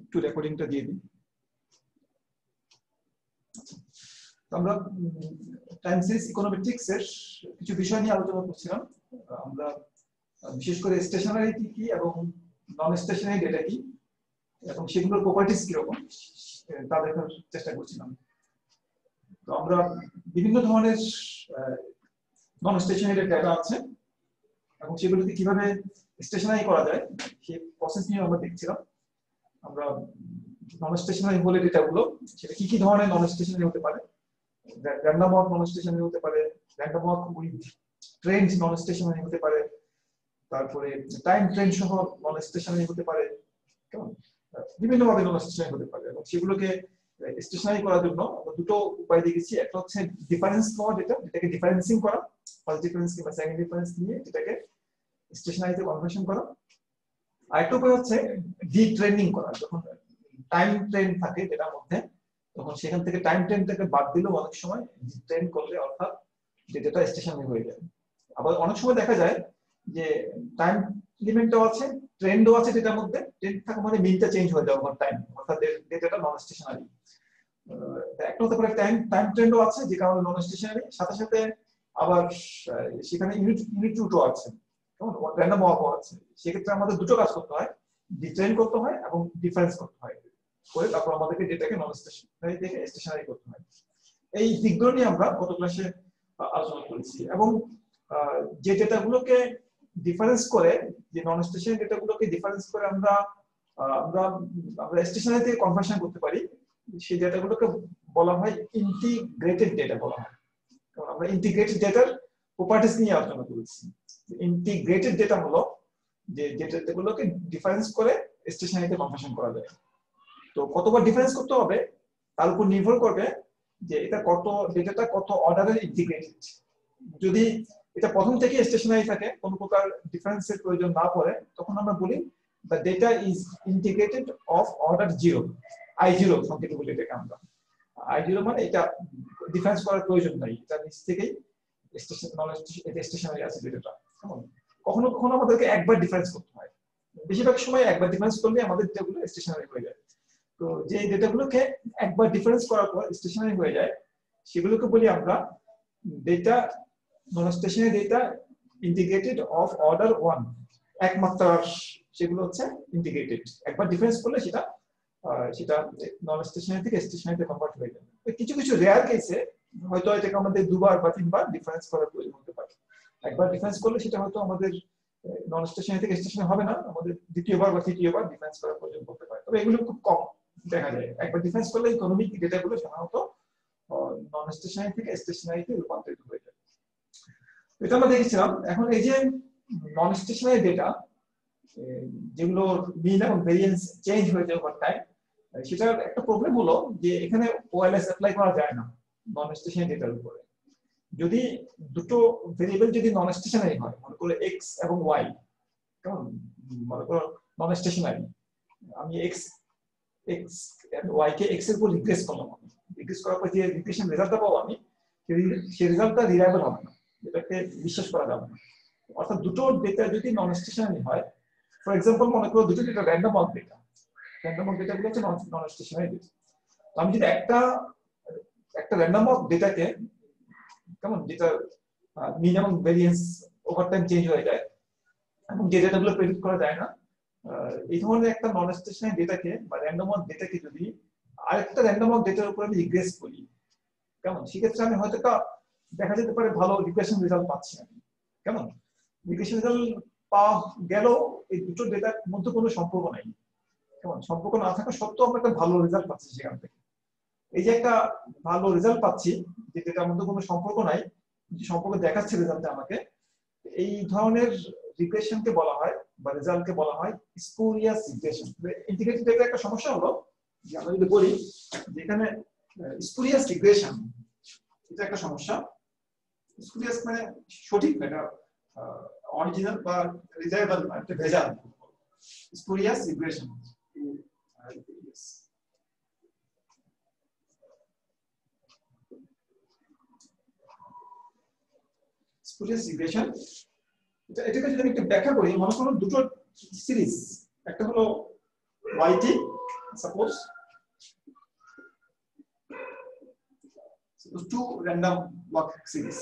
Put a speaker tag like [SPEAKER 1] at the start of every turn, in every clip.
[SPEAKER 1] একটু রেকর্ডিংটা দিয়ে দিই। আমরা টাইম সিরিজ ইকোনোমেট্রিক্স এর কিছু বিষয় নিয়ে আলোচনা করছিলাম। আমরা বিশেষ করে স্টেশনারি কি এবং নন স্টেশনারি ডেটা কি এবং সেগুলোর প্রপার্টিজ কিরকম তা দেখার চেষ্টা করছিলাম। তো আমরা বিভিন্ন ধরনের নন স্টেশনারি ডেটা আছে এবং সেগুলোকে কিভাবে স্টেশনারি করা যায় সেই প্রসেস নিয়ে আমরা দেখছিলাম। আমরা নন স্টেশনারি বলে ডেটাগুলো সেটা কি কি ধরনের নন স্টেশনারি হতে পারে, র্যান্ডম ওয়াক নন স্টেশনারি হতে পারে, random walk with trend non stationary হতে পারে, তারপরে টাইম ট্রেন্ড সহ নন স্টেশনারি হতে পারে, কেমন বিভিন্ন ভাবে নন স্টেশনারি হতে পারে। এবং সেগুলোকে স্টেশনারি করার জন্য আমরা দুটো উপায় দেখেছি। একটা হচ্ছে ডিফারেন্স পাওয়া ডেটা, যেটাকে ডিফারেন্সিং করা, ফার্স্ট ডিফারেন্স কিংবা সেকেন্ড ডিফারেন্স নিয়ে যেটাকে স্টেশনারিতে কনভার্সন করা। আরেকটা উপায় হচ্ছে ডিট্রেনিং করা। যখন টাইম ট্রেন্ড থাকে যেটার মধ্যে, তখন সেখান থেকে টাইম ট্রেন্ডটাকে বাদ দিলেও অনেক সময় ডিট্রেন করলে অর্থাৎ ডেটাটা স্টেশনারি হয়ে যায়। আবার অনেক সময় দেখা যায় যে টাইম এলিমেন্টও আছে, ট্রেন্ডও আছে ডেটার মধ্যে, ট্রেন্ড থাকা মানে মিনটা চেঞ্জ হয়ে যাবে ওভার টাইম, অর্থাৎ ডেটাটা নন স্টেশনারি। একটা হতে পারে টাইম ট্রেন্ডও আছে যে কারণে নন স্টেশনারি, সাথে সাথে আবার সেখানে ইউনিট রুটও আছে, কেমন র্যান্ডম ওয়াকও আছে। সেক্ষেত্রে আমাদের দুটো কাজ করতে হয়, ডিট্রেন করতে হয় এবং ডিফারেন্স করতে হয়, করে তারপর আমাদেরকে ডেটাকে নন স্টেশনারি থেকে স্টেশনারি করতে হয়। এই দিকগুলো নিয়ে আমরা গত ক্লাসে আলোচনা করেছি। এবং যে ডেটাগুলোকে ডিফারেন্স করে, যে নন স্টেশনারি ডেটাগুলোকে ডিফারেন্স করে আমরা স্টেশনারি থেকে কনভার্সন করতে পারি, সেই ডেটাগুলোকে বলা হয় ইন্টিগ্রেটেড ডেটা বলা হয়। আমরা ইন্টিগ্রেটেড ডেটার প্রপার্টিজ নিয়ে আলোচনা করেছি। ইন্টিগ্রেটেড ডেটা হলো যে ডেটাগুলোকে ডিফারেন্স করে স্টেশনারিতে কনভার্সন করা যায়। তো কতবার ডিফারেন্স করতে হবে তার উপর নির্ভর করবে যে এটা ডেটাটা কত অর্ডারের ইন্টিগ্রেটেড। যদি এটা প্রথম থেকে স্টেশনারি থাকে, কোনো প্রকার ডিফারেন্সের প্রয়োজন না পড়ে, তখন আমরা বলি the data is integrated of order 0, I0 সংকেতে বলি এটাকে আমরা। I0 মানে এটা ডিফারেন্স করার প্রয়োজন নাই, এটা নিচ থেকেই স্টেশনারি আছে ডেটাটা। কখনো কখনো আমাদেরকে একবার ডিফারেন্স করতে হয়, বেশিরভাগ সময় একবার ডিফারেন্স করলে আমাদের ডেটাগুলো স্টেশনারি হয়ে যায়। তো যে ডেটাগুলোকে একবার ডিফারেন্স করার পর স্টেশনারি হয়ে যায় সেগুলোকে বলি আমরা data non stationary data integrated of order 1, একমাত্রার সেগুলো হচ্ছে ইন্টিগ্রেটেড। একবার ডিফারেন্স করলে সেটা নন স্টেশনারি থেকে স্টেশনারিতে কনভার্ট হয়ে যাবে। কিছু কিছু রেয়ার কেসে হয়তো এটাকে আমাদের দুবার বা তিনবার ডিফারেন্স করার প্রয়োজন হতে পারে। একবার ডিফারেন্স করলে সেটা হয়তো আমাদের নন স্টেশনারি থেকে স্টেশনারি হবে না, আমাদের দ্বিতীয়বার বা তৃতীয়বার ডিফারেন্স করার প্রয়োজন পড়তে পারে। তবে এগুলো খুব কম দেখা যায়। একবার ডিফারেন্স করলে ইকোনমিক ডেটাগুলো সাধারণত নন স্টেশনারি থেকে স্টেশনারিতে রূপান্তরিত হয়ে যায়। এটা আমরা দেখেছিলাম। এখন এই যে নন স্টেশনারি ডেটা যেগুলোর মিন এবং ভেরিয়েন্স চেঞ্জ হয়ে যায় ওভার টাইম, সেটার একটা প্রবলেম হলো যে এখানে ওএলএস অ্যাপ্লাই করা যায় না নন স্টেশনারি ডেটার উপরে। যদি দুটো ভেরিয়েবল যদি নন স্টেশনারি হয়, মনে করো এক্স এবং ওয়াই, কেমন মনে করো নন স্টেশনারি, আমি এক্স ওয়াই কে এক্স এর উপর রিগ্রেস করলাম, রিগ্রেস করার পর যে রিগ্রেশন রেজাল্টটা পাবো আমি, সেই রেজাল্টটা রিলায়েবল হবে না, এটাকে বিশ্বাস করা যাবে না। অর্থাৎ দুটো ডেটা যদি নন স্টেশনারি হয়, ফর এক্সাম্পল মনে করো দুটো data random walk data, random walk data গুলো হচ্ছে নন স্টেশনারি ডেটা। আমি যদি একটা র্যান্ডম ওয়াক ডেটাকে, কেমন যেটা মিন এবং ভেরিয়েন্স ওভার টাইম চেঞ্জ হয়ে যায় এবং যে ডেটাগুলো প্রেডিক্ট করা যায় না, এই ধরনের একটা নন স্টেশনারি ডেটাকে বা র্যান্ডম ওয়াক ডেটাকে যদি আরেকটা র্যান্ডম ওয়াক ডেটার উপর আমি রিগ্রেস করি, কেমন সেক্ষেত্রে আমি হয়তো দেখা যেতে পারে ভালো রিগ্রেশন রেজাল্ট পাচ্ছি আমি। কেমন রিগ্রেশন রেজাল্ট পাওয়া গেলেও এই দুটো ডেটার মধ্যে কোনো সম্পর্ক নাই, কেমন সম্পর্ক না থাকা সত্ত্বেও আমরা একটা ভালো রেজাল্ট পাচ্ছি সেখান থেকে। এই যে একটা ভালো রেজাল্ট পাচ্ছি যে ডেটার মধ্যে কোনো সম্পর্ক নাই, যে সম্পর্ক দেখাচ্ছে রেজাল্টে আমাকে, এই ধরনের রিগ্রেশনকে বলা হয় বা রেজাল্টকে বলা হয় স্পুরিয়াস রিগ্রেশন। ইন্টিগ্রেটেড ডেটার একটা সমস্যা হলো যে আমরা যদি বলি যেখানে স্পুরিয়াস রিগ্রেশন, এটা একটা সমস্যা। স্পুরিয়াস মানে সঠিক না, এটা অরিজিনাল বা রিলায়েবল না, এটা ভেজাল। স্পুরিয়াস রিগ্রেশন, স্পুরিয়াস রিগ্রেশন এটাকে যদি আমি একটু ব্যাখ্যা করি, মনে করো দুটো সিরিজ, একটা হলো ওয়াইটি suppose two random walk series.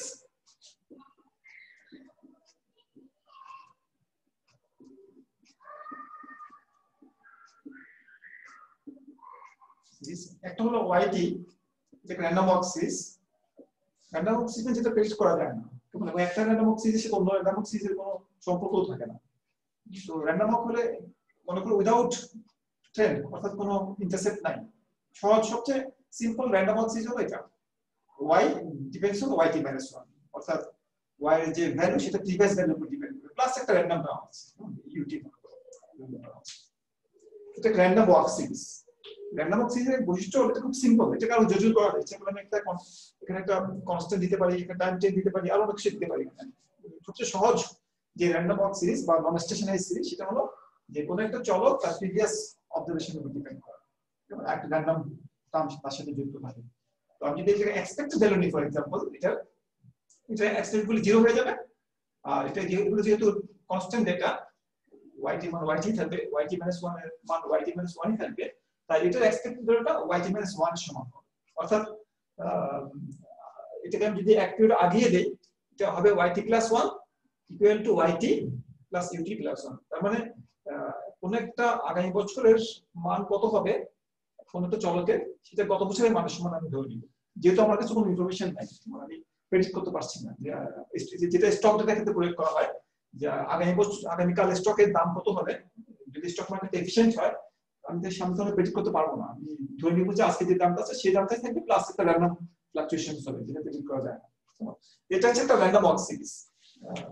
[SPEAKER 1] একটা হলো YT, যেটা random walk series. Random walk সিরিজে যেটা প্রেডিক্ট করা যায় না, মানে একটা র্যান্ডম ওয়াক সিরিজের সাথে অন্য র্যান্ডম ওয়াক সিরিজের কোনো সম্পর্কও থাকে না। তো র্যান্ডম ওয়াক হলে মনে করো উইদাউট ট্রেন্ড, অর্থাৎ কোনো ইন্টারসেপ্ট নাই। সহজ সবচেয়ে সিম্পল র্যান্ডম ওয়াক সিরিজ হলো এটা, y depends on yt minus 1, অর্থাৎ y এর যে ভ্যালু সেটা প্রিভিয়াস ভ্যালুর উপর ডিপেন্ড করে, প্লাস একটা র্যান্ডম নাম আছে ut। এটা random walk series. Random walk সিরিজের বৈশিষ্ট্য হলো এটা খুব সিম্পল, এটা কারো জটিল করা হয়েছে। আমি একটা এখানে একটা কনস্ট্যান্ট দিতে পারি, এখানে টাইম চেঞ্জ দিতে পারি, আরো অনেক কিছু দিতে পারি। সবচেয়ে সহজ যে র্যান্ডম ওয়াক সিরিজ বা নন স্টেশনারি সিরিজ, সেটা হলো যে কোনো একটা চলক তার প্রিভিয়াস অবজারভেশনের উপর ডিপেন্ড করে, একটা র্যান্ডম টার্ম তার সাথে যুক্ত থাকে। তো আমি যদি এটাকে এক্সপেক্টেড ভ্যালু নিই ফর এক্সাম্পল, এটা এক্সপেক্টেড ভ্যালু 0 হয়ে যাবে। আর এটা যেহেতু কনস্ট্যান্ট ডেটা, yt মান yt থাকবে, yt minus 1 এর মান yt minus 1 ই থাকবে, তাই এটার এক্সপেক্টেড ভ্যালুটা yt minus 1 এর সমান হবে। অর্থাৎ এটাকে আমি যদি এক পিরিয়ড আগিয়ে দেই, এটা হবে yt plus 1 equal to yt plus ut plus 1। তার মানে কোন একটা আগামী বছরের মান কত হবে কোন একটা চলকের, সেটা গত বছরের মানের সমান আমি ধরে নিব, যেহেতু আমার কাছে কোনো ইনফরমেশন নাই, আমি প্রেডিক্ট করতে পারছি না। যেটা স্টক ডেটা ক্ষেত্রে প্রয়োগ করা হয়, যে আগামীকাল স্টকের দাম কত হবে, যদি স্টক মার্কেট এফিশিয়েন্ট হয়, আমি তো সামনে প্রেডিক্ট করতে পারবো না। আমি ধরে নিব যে আজকে যে দামটা আছে সেই দামটাই থাকবে, প্লাস একটা র্যান্ডম ফ্লাকচুয়েশনস হবে, যেটা প্রেডিক্ট করা যায় না। এটা হচ্ছে একটা র্যান্ডম ওয়াক সিরিজ।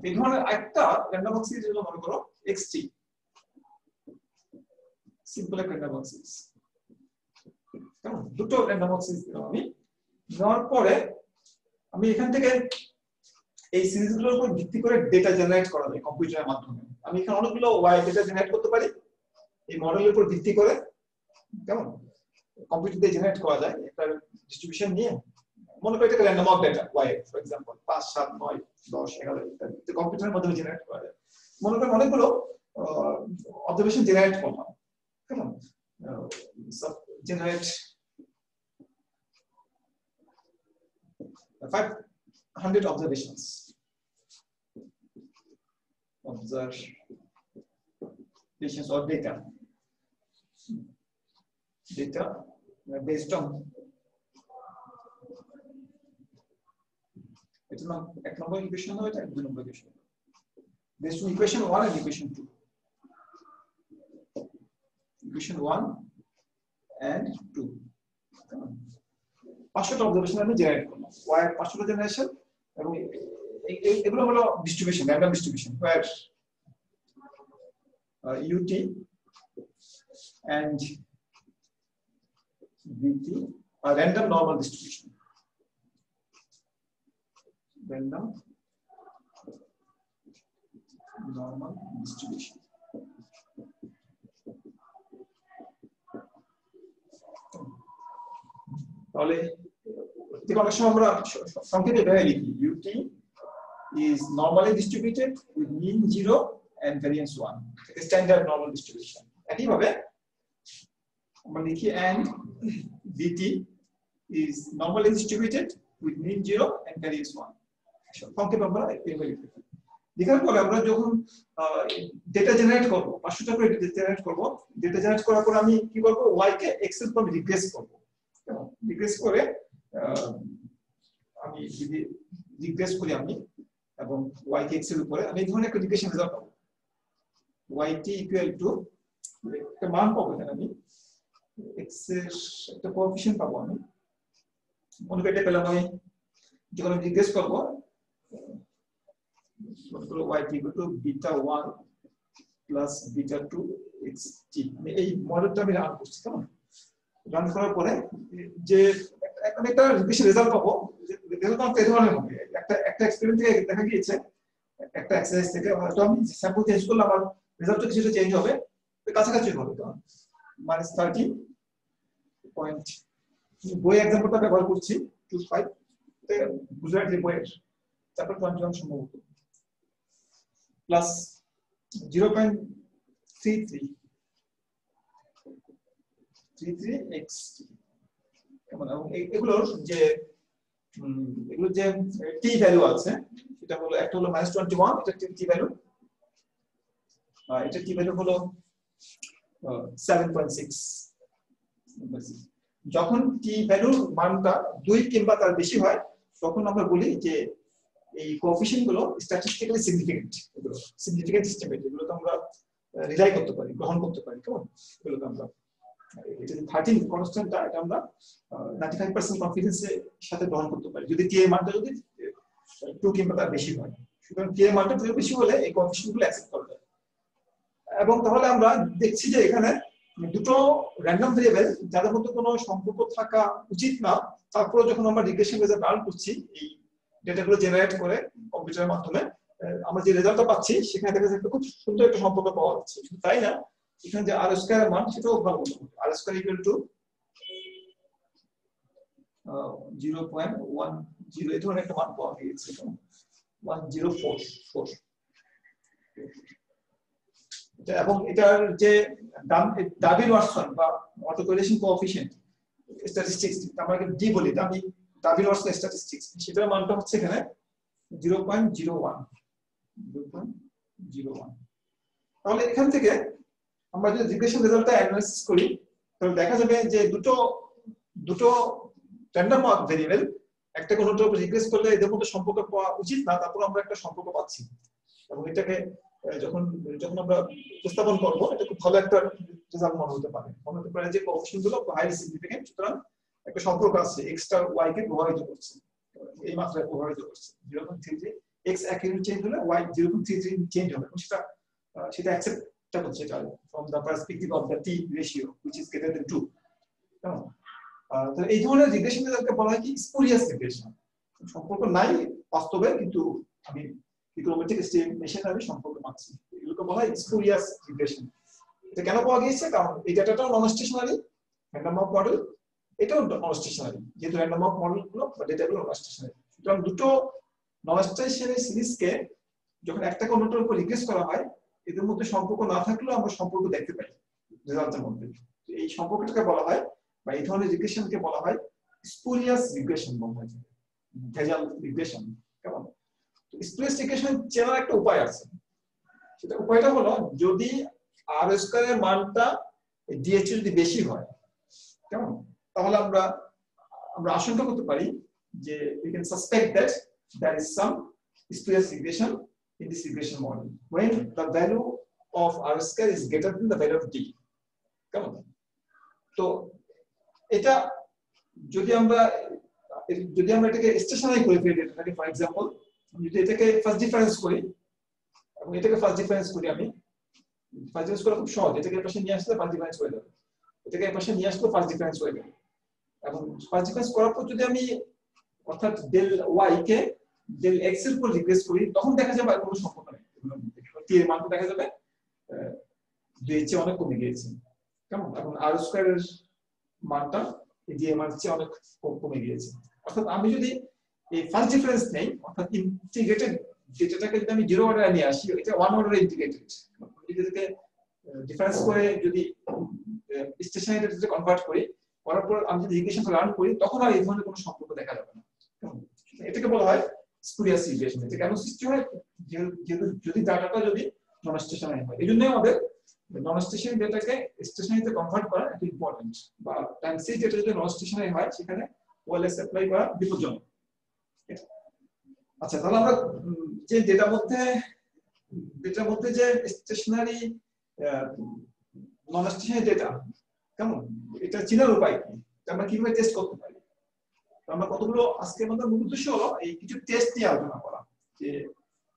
[SPEAKER 1] এই ধরনের একটা র্যান্ডম ওয়াক সিরিজ হলো মনে করো xt, সিম্পল একটা র্যান্ডম ওয়াক সিরিজ। কেমন? দুটো র্যান্ডম ওয়াক সিরিজ দিলাম আমি। নেওয়ার পরে আমি এখান থেকে এই সিরিজগুলোর উপর ভিত্তি করে ডেটা জেনারেট করা যায় কম্পিউটারের মাধ্যমে। আমি এখানে অনেকগুলো y ডেটা জেনারেট করতে পারি এই মডেলের উপর ভিত্তি করে। কেমন? কম্পিউটার দিয়ে জেনারেট করা যায় একটা ডিস্ট্রিবিউশন নিয়ে। মনে করি এটা random walk data y for example 5 7 9 10 11 ইত্যাদি কম্পিউটারের মাধ্যমে জেনারেট করা যায়। মনে করি অনেকগুলো অবজারভেশন জেনারেট করলাম। কেমন? generate 500 observations or data based on it's not এক নম্বর ইকুয়েশন হবে, এটা দুই নম্বর equation based on equation 1 and equation 2, equation 1 and 2 500 observation আমি জেনারেট করলাম। y এর 500 জেনারেশন, এবং এগুলো হলো distribution, random distribution where ut and vt are random normal distribution, random normal distribution। তাহলে অনেক সময় আমরা সংক্ষেপে এভাবে লিখি ut is normally distributed with mean 0 and variance 1, এটা স্ট্যান্ডার্ড নরমাল ডিস্ট্রিবিউশন। একইভাবে আমরা লিখি and vt is normally distributed with mean 0 and variance 1, সংক্ষেপে আমরা এভাবে লিখি। লেখার পরে আমরা যখন ডেটা জেনারেট করব, 500 টা করে ডেটা জেনারেট করব, ডেটা জেনারেট করার পর আমি কি করব, y কে x এর উপর রিগ্রেস করব। রিগ্রেস করে আমি যদি রিগ্রেস করি আমি এবং y কে x এর উপরে, আমি এই ধরনের একটা রিগ্রেশন রেজাল্ট পাবো। yt ইকুয়াল টু একটা মান পাবো, এখানে আমি x এর একটা কোএফিশিয়েন্ট পাবো। আমি মনে করি এটা পেলাম আমি যখন আমি রিগ্রেস করব, মনে করো yt equal to beta 1 plus beta 2 xt। আমি এই মডেলটা আমি রান করছি। কেমন? রান করার পরে যে একটা রিগ্রেশন রেজাল্ট পাবো, রেজাল্ট এই ধরনের হবে। একটা এক্সপেরিমেন্ট থেকে দেখা গিয়েছে, একটা এক্সারসাইজ থেকে হয়তো আমি স্যাম্পল চেঞ্জ করলে আমার রেজাল্টটা কিছুটা চেঞ্জ হবে, কাছাকাছি হবে। -30 পয়েন্ট, বই এক্সাম্পলটা ব্যবহার করছি 25 তে গুজরাট বইয়ের চ্যাপ্টার 21 সম্ভবত, প্লাস 0.33 33x কেমন, এবং এগুলোর যে টি ভ্যালু আছে সেটা হলো, একটা হলো -21, এটা টি ভ্যালু, এটা টি ভ্যালু হলো 7.6। যখন টি ভ্যালুর মানটা 2 কিংবা তার বেশি হয় তখন আমরা বলি যে এই কোএফিশিয়েন্ট গুলো স্ট্যাটিস্টিক্যালি সিগনিফিকেন্ট, এগুলো সিগনিফিকেন্ট এস্টিমেট, এগুলো তো আমরা রিলাই করতে পারি, গ্রহণ করতে পারি। কেমন, এগুলো তো আমরা এটা 13 কনস্ট্যান্টটা এটা আমরা 95% কনফিডেন্সের সাথে গ্রহণ করতে পারি যদি টি এর মানটা যদি 2 কিংবা তার বেশি হয়। সুতরাং টি এর মানটা 2 এর বেশি হলে এই কোএফিশিয়েন্ট গুলো অ্যাকসেপ্ট করা যায়। এবং তাহলে আমরা দেখছি যে এখানে দুটো র্যান্ডম ভেরিয়েবল যাদের মধ্যে কোনো সম্পর্ক থাকা উচিত না, তারপরে যখন আমরা রিগ্রেশন রেজাল্ট রান করছি এই ডেটাগুলো জেনারেট করে কম্পিউটারের মাধ্যমে, আমরা যে রেজাল্টটা পাচ্ছি সেখানে দেখা যাচ্ছে খুব সুন্দর একটা সম্পর্ক পাওয়া যাচ্ছে। শুধু তাই না, এখানে যে আর স্কয়ার এর মান সেটাও ভালো মতো, আর স্কয়ার ইকুয়াল টু 0.10 এই ধরনের একটা মান পাওয়া গিয়েছে, 1044। এবং এটার যে ডাবিন-ওয়াটসন বা অটোকরেলেশন কোএফিশিয়েন্ট স্ট্যাটিস্টিক্স, আমরা ডি বলি, ডাবিন-ওয়াটসন স্ট্যাটিস্টিক্স, সেটার মানটা হচ্ছে এখানে 0.01। তাহলে এখান থেকে আমরা যদি রিগ্রেশন রেজাল্টটা অ্যানালাইসিস করি তাহলে দেখা যাবে যে দুটো র্যান্ডম ভেরিয়েবল একটা কোনটার উপর রিগ্রেস করলে এদের মধ্যে সম্পর্ক পাওয়া উচিত না, তারপর আমরা একটা সম্পর্ক পাচ্ছি। এবং এটাকে যখন আমরা উপস্থাপন করব এটা খুব ভালো একটা রেজাল্ট মনে হতে পারে যে কোএফিশিয়েন্ট গুলো হাইলি সিগনিফিকেন্ট, সুতরাং একটা সম্পর্ক আছে x টা y কে প্রভাবিত করছে, এই মাত্রায় প্রভাবিত করছে। 0.33 x এক ইউনিট চেঞ্জ হলে y 0.33 চেঞ্জ হবে, এবং সেটা অ্যাকসেপ্ট করছে এটা from the perspective of the t ratio which is greater than 2। তো এই ধরনের রিগ্রেশন রেজাল্টকে বলা হয় কি স্পুরিয়াস রিগ্রেশন। সম্পর্ক নাই বাস্তবে, কিন্তু আমি ত্রিকোণমিতিক এস্টিমেশনে আমি সম্পর্ক পাচ্ছি, এগুলোকে বলা হয় স্পুরিয়াস রিগ্রেশন। এটা কেন পাওয়া গিয়েছে? কারণ এই ডাটাটাও নন স্টেশনারি, র্যান্ডম ওয়াক মডেল এটাও নন স্টেশনারি, যেহেতু র্যান্ডম ওয়াক মডেল গুলো বা ডেটাগুলো নন স্টেশনারি। সুতরাং দুটো নন স্টেশনারি সিরিজকে যখন একটা কোনটার উপর রিগ্রেস করা হয়, এদের মধ্যে সম্পর্ক না থাকলেও আমরা সম্পর্ক দেখতে পাই রেজাল্টের মধ্যে। এই সম্পর্কটাকে বলা হয়, বা এই ধরনের রিগ্রেশনকে বলা হয় স্পুরিয়াস রিগ্রেশন, বলা হয় ভেজাল রিগ্রেশন। কেমন, স্পুরিয়াস রিগ্রেশন চেনার একটা উপায় আছে, সেটা উপায়টা হলো যদি আর স্কয়ারের মানটা ডিএইচ যদি বেশি হয়, কেমন, তাহলে আমরা আশঙ্কা করতে পারি যে we can suspect that there is some spurious regression in this regression model when the value of R square is greater than the value of D। কেমন, তো এটা যদি আমরা এটাকে স্টেশনারি করে ফেলি, এটাকে ফর এক্সাম্পল যদি এটাকে ফার্স্ট ডিফারেন্স করি এবং এটাকে ফার্স্ট ডিফারেন্স করি, আমি ফার্স্ট ডিফারেন্স করা খুব সহজ, এটাকে এর পাশে নিয়ে আসলে ফার্স্ট ডিফারেন্স হয়ে যাবে, এটাকে এর পাশে নিয়ে আসলে ফার্স্ট ডিফারেন্স হয়ে যাবে। এবং ফার্স্ট ডিফারেন্স করার পর যদি আমি অর্থাৎ ডেল ওয়াই কে ডেল এক্স এর উপর রিপ্লেস করি, তখন দেখা যাবে আর কোনো সম্পর্ক নেই, টি এর মানটা দেখা যাবে 2 এর চেয়ে অনেক কমে গিয়েছে। কেমন, এবং আর স্কয়ারের মানটা ডি এর মানের চেয়ে অনেক কমে গিয়েছে। অর্থাৎ আমি যদি এই ফার্স্ট ডিফারেন্স নেই, অর্থাৎ ইন্টিগ্রেটেড ডেটাটাকে যদি আমি 0 অর্ডারে নিয়ে আসি, এটা 1 অর্ডারে ইন্টিগ্রেটেড, এটাকে ডিফারেন্স করে যদি স্টেশনারি ডেটাতে কনভার্ট করি, করার পর আমি যদি রিগ্রেশনটা রান করি, তখন আর এই ধরনের কোনো সম্পর্ক দেখা যাবে না। এটাকে বলা হয় স্পুরিয়াস রিগ্রেশন। এটা কেন সৃষ্টি হয়? যদি ডাটাটা যদি নন স্টেশনারি হয়। এইজন্যই আমাদের নন স্টেশনারি ডেটাকে স্টেশনারিতে কনভার্ট করা এত ইম্পর্টেন্ট, বা টাইম সিরিজ ডেটা যদি নন স্টেশনারি হয় সেখানে ওএলএস অ্যাপ্লাই করা বিপজ্জনক। আচ্ছা, তাহলে আমরা যে ডেটার মধ্যে যে স্টেশনারি নন স্টেশনারি ডেটা, কেমন, এটা চেনার উপায় কি, আমরা কিভাবে টেস্ট করতে পারি? আমরা কতগুলো, আজকে আমাদের মূল উদ্দেশ্য হলো এই কিছু টেস্ট নিয়ে আলোচনা করা। যে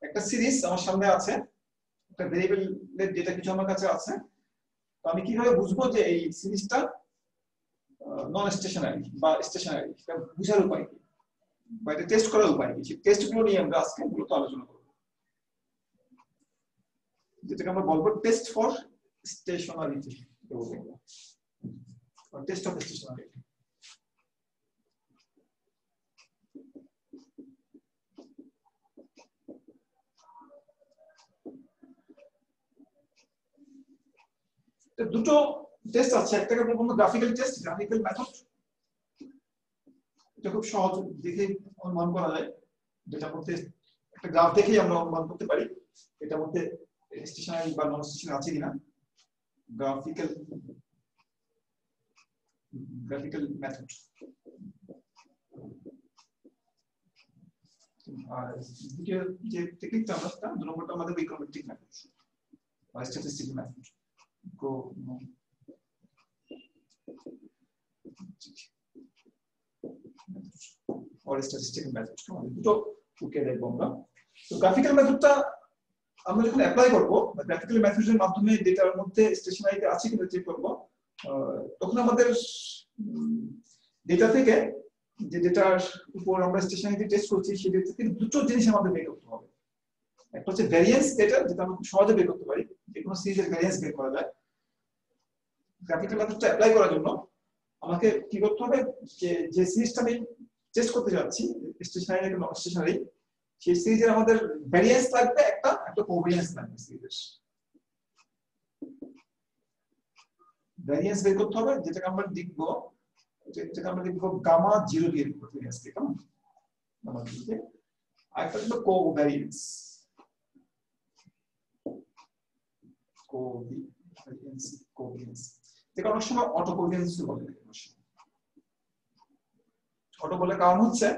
[SPEAKER 1] একটা সিরিজ আমার সামনে আছে, একটা ভেরিয়েবলের ডেটা কিছু আমার কাছে আছে, তো আমি কিভাবে বুঝবো যে এই সিরিজটা নন স্টেশনারি বা স্টেশনারি, সেটা বুঝার উপায় কি, বা এটা টেস্ট করার উপায় কি? সেই টেস্টগুলো নিয়ে আমরা আজকে মূলত আলোচনা করব, যেটাকে আমরা বলবো টেস্ট ফর স্টেশনারিটি, টেস্ট অফ স্টেশনারিটি। দুটো টেস্ট আছে, একটাকে বলবো গ্রাফিক্যাল টেস্ট, গ্রাফিক্যাল মেথড। এটা খুব সহজ, দেখে অনুমান করা যায়, যেটার মধ্যে একটা গ্রাফ দেখেই আমরা অনুমান করতে পারি এটার মধ্যে স্টেশনারি বা নন স্টেশনারি আছে কিনা। Graphical method. আর দ্বিতীয় যে টেকনিকটা আমরা, দুই নম্বরটা আমাদের ইকোনোমেট্রিক মেথড বা statistical method. or statistical methods দুটো ওকে দেখব আমরা। তো গ্রাফিক্যাল মেথডটা আমরা যখন অ্যাপ্লাই করব, গ্রাফিক্যাল মেথডের মাধ্যমে ডেটার মধ্যে স্টেশনারিটি আছে কিনা চেক করব, তখন আমাদের ডেটা থেকে যে ডেটার উপর আমরা স্টেশনারিটি টেস্ট করছি সেই ডেটা থেকে দুটো জিনিস আমাদের বের করতে হবে। একটা হচ্ছে ভ্যারিয়েন্স ডেটা, যেটা আমরা খুব সহজে বের করতে পারি, যে কোনো সিরিজের ভ্যারিয়েন্স বের করা যায়। গ্রাফিক্যাল মেথডটা অ্যাপ্লাই করার জন্য আমাকে কি করতে হবে, যে সিরিজটা আমি টেস্ট করতে যাচ্ছি স্টেশনারি এবং নন স্টেশনারি, সেই সিরিজের আমাদের ভ্যারিয়েন্স লাগবে একটা কোভেরিয়েন্স লাগবে সিরিজের। ভ্যারিয়েন্স বের করতে হবে, যেটাকে আমরা লিখবো গামা 0 দিয়ে লিখবো ভ্যারিয়েন্সকে, কেমন গামা 0 দিয়ে। আরেকটা হলো কোভ্যারিয়েন্স, যেটা অনেক সময় অটো কোভ্যারিয়েন্স বলে। অটো বলে কারণ হচ্ছে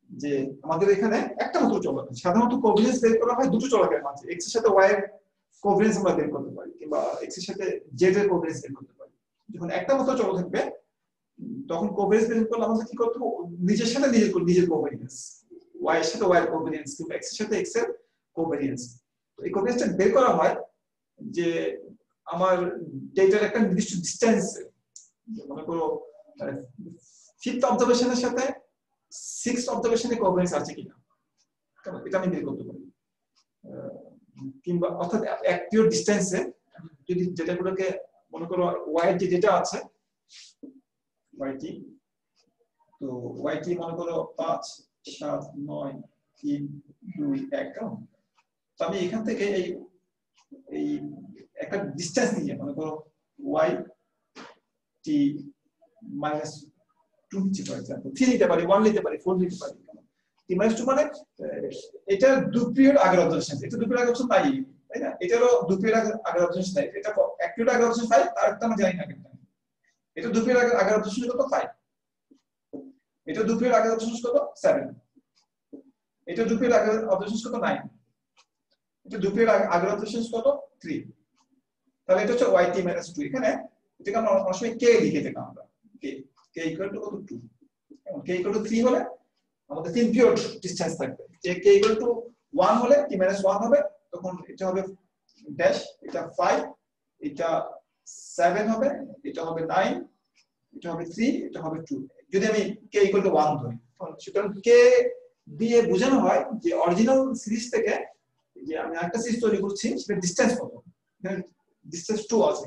[SPEAKER 1] যে আমাদের এখানে একটা মাত্র চলক, সাধারণত কোভ্যারিয়েন্স বের করা হয় দুটো চলকের মাঝে, x এর সাথে y এর কোভ্যারিয়েন্স আমরা বের করতে পারি, কিংবা x এর সাথে z এর কোভ্যারিয়েন্স বের করতে পারি। যখন একটা মাত্র চলক থাকবে তখন কোভ্যারিয়েন্স বের করলে আমাদের কি করতে হবে, নিজের সাথে নিজের কোভ্যারিয়েন্স, y এর সাথে y এর কোভ্যারিয়েন্স কিংবা x এর সাথে x এর কোভ্যারিয়েন্স। তো এই কোভ্যারিয়েন্সটা বের করা হয় যে আমার ডেটার একটা নির্দিষ্ট ডিসটেন্সে, মনে করো ফিফথ অবজারভেশনের সাথে সিক্সথ অবজারভেশনের কোভ্যারিয়েন্স আছে কিনা, এটা আমি বের করতে পারি। কিংবা অর্থাৎ এক পিওর ডিসটেন্সে যদি ডেটাগুলোকে মনে করো y এর যে ডেটা আছে yt, তো yt মনে করো 5 7 9 3 2 1, কেমন। তো আমি এখান থেকে এই একটা ডিসটেন্স নিয়ে মনে করো yt minus 2 নিতে পারি, 3 নিতে পারি, 1 নিতে পারি, 4 নিতে পারি। t minus 2 মানে এটা 2 পিরিয়ড আগের অবজারভেশন, এটা 2 পিরিয়ড আগের অবজারভেশন নাই, তাই না? এটারও 2 পিরিয়ড আগের অবজারভেশন নাই, এটা 1 পিরিয়ড আগের অবজারভেশন পাই, আর একটা আমরা জানি না কেন। এটা 2 পিরিয়ড আগের অবজারভেশন কত 5, এটা 2 পিরিয়ড আগের অবজারভেশন কত 7, এটা 2 পিরিয়ড আগের অবজারভেশন কত 9, এটা 2 পিরিয়ড আগের অবজারভেশন কত 3। তাহলে এটা হচ্ছে yt minus 2। এখানে এটাকে আমরা অনেক সময় k লিখে দিই, আমরা k equal to কত 2, k equal to 3 হলে আমাদের 3 পিরিয়ড ডিসটেন্স থাকবে। যে k equal to 1 হলে t minus 1 হবে, তখন এটা হবে ড্যাশ, এটা 5, এটা 7 হবে, এটা হবে 9, এটা হবে 3, এটা হবে 2। যদি আমি k equal to 1 ধরি, সুতরাং k দিয়ে বোঝানো হয় যে অরিজিনাল সিরিজ থেকে যে আমি একটা সিরিজ তৈরি করছি সেটা ডিসটেন্স কত, ডিসটেন্স 2 আছে।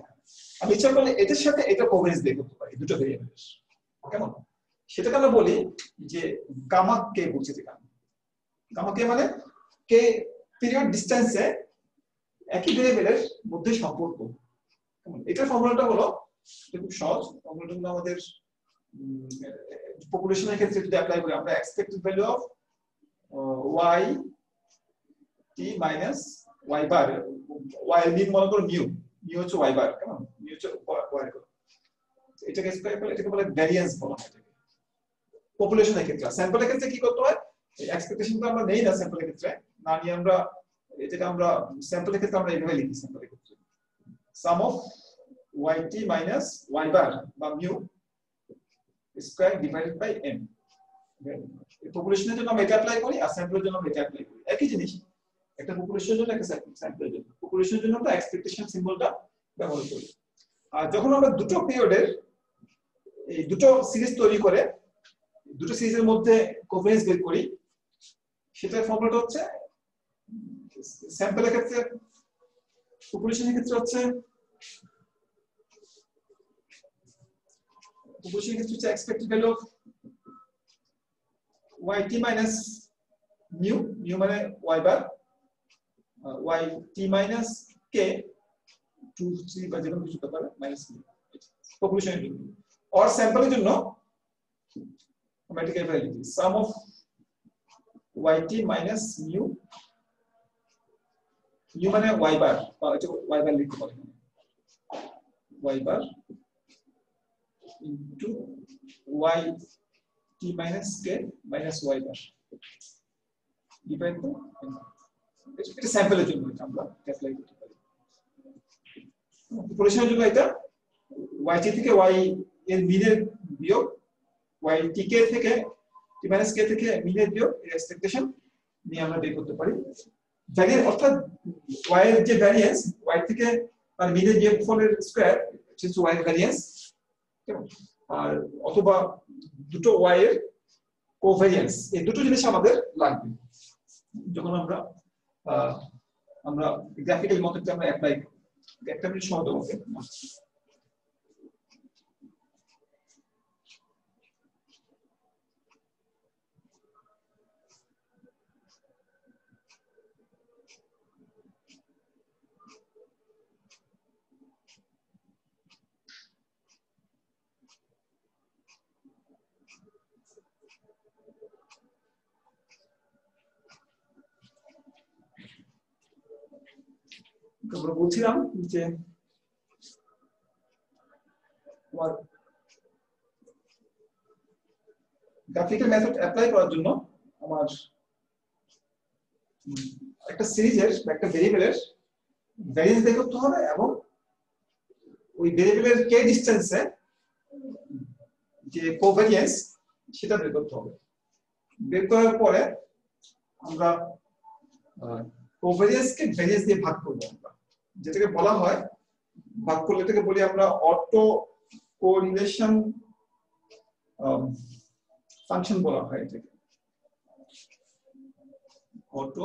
[SPEAKER 1] আমি ইচ্ছা করলে এটার সাথে এটা কোভ্যারিয়েন্স বের করতে পারি, দুটো ভেরিয়েবলের, কেমন। সেটাকে আমরা বলি যে গামা কে বলছি, যেটা গামা কে মানে কে পিরিয়ড ডিসটেন্সে একই ভেরিয়েবলের মধ্যে সম্পর্ক। এটার ফর্মুলাটা হলো খুব সহজ, ফর্মুলাটা হলো আমাদের পপুলেশনের ক্ষেত্রে যদি অ্যাপ্লাই করি, আমরা expected value of y t minus y bar, y এর মিন মনে করো মিউ, মিউ হচ্ছে y বার, কেমন, মিউ হচ্ছে y বার। এটাকে স্কয়ার করলে এটাকে বলে ভ্যারিয়েন্স বলা হয় পপুলেশনের ক্ষেত্রে। স্যাম্পলের ক্ষেত্রে কি করতে হয়, এক্সপেকটেশনটা আমরা নেই না স্যাম্পলের ক্ষেত্রে, না নিয়ে আমরা যেটা আমরা স্যাম্পলের ক্ষেত্রে আমরা এইভাবে লিখি, স্যাম্পলের ক্ষেত্রে sum of yt minus y bar বা mu square divided by m। পপুলেশনের জন্য আমরা এটা অ্যাপ্লাই করি, আর স্যাম্পলের জন্য আমরা এটা অ্যাপ্লাই করি, একই জিনিস। একটা পপুলেশনের জন্য একটা স্যাম্পলের জন্য, পপুলেশনের জন্য আমরা এক্সপেকটেশন সিম্বলটা ব্যবহার করি। আর যখন আমরা দুটো পিরিয়ডের এই দুটো সিরিজ তৈরি করে দুটো সিরিজের মধ্যে কোভ্যারিয়েন্স বের করি, সেটার ফর্মুলাটা হচ্ছে স্যাম্পলের ক্ষেত্রে, পপুলেশনের ক্ষেত্রে হচ্ছে expected value of yt minus mu, mu মানে y বার, yt মাইনাস k 2 3 বা যেকোনো কিছু হতে পারে মাইনাস মিউ। পপুলেশনের জন্য। অর স্যাম্পলের জন্য আমরা এটাকে এভাবে লিখি, sum of yt minus mu, mu মানে y বার, বা এটা y বার লিখতে পারি, y bar into yt minus k minus y bar divide two, এটা স্যাম্পলের জন্য এটা আমরা অ্যাপ্লাই করতে পারি। পপুলেশনের জন্য এটা yt থেকে y এর মিনের বিয়োগ, ytk থেকে t মাইনাস k থেকে মিনের বিয়োগ এর এক্সপেকটেশন নিয়ে আমরা বের করতে পারি। ভ্যারিয়েন্স অর্থাৎ y এর যে ভ্যারিয়েন্স, y থেকে আর মিনের বিয়োগ ফলের স্কয়ার, সেটা y এর ভ্যারিয়েন্স, আর অথবা দুটো y এর কোভ্যারিয়েন্স, এই দুটো জিনিস আমাদের লাগবে যখন আমরা গ্রাফিক্যাল মেথডটা আমরা অ্যাপ্লাই করি। একটা মিনিট সময় দেবো। আমরা বলছিলাম যে গ্রাফিক্যাল মেথড অ্যাপ্লাই করার জন্য আমার একটা সিরিজের বা একটা ভেরিয়েবলের ভ্যারিয়েন্স বের করতে হবে এবং ওই ভেরিয়েবলের কে ডিসটেন্সে যে কোভ্যারিয়েন্স সেটা বের করতে হবে। বের করার পরে আমরা কোভ্যারিয়েন্সকে ভ্যারিয়েন্স দিয়ে ভাগ করব, আমরা যেটাকে বলা হয়, ভাগ করলে এটাকে বলি আমরা অটো কোরিলেশন ফাংশন বলা হয় এটাকে, অটো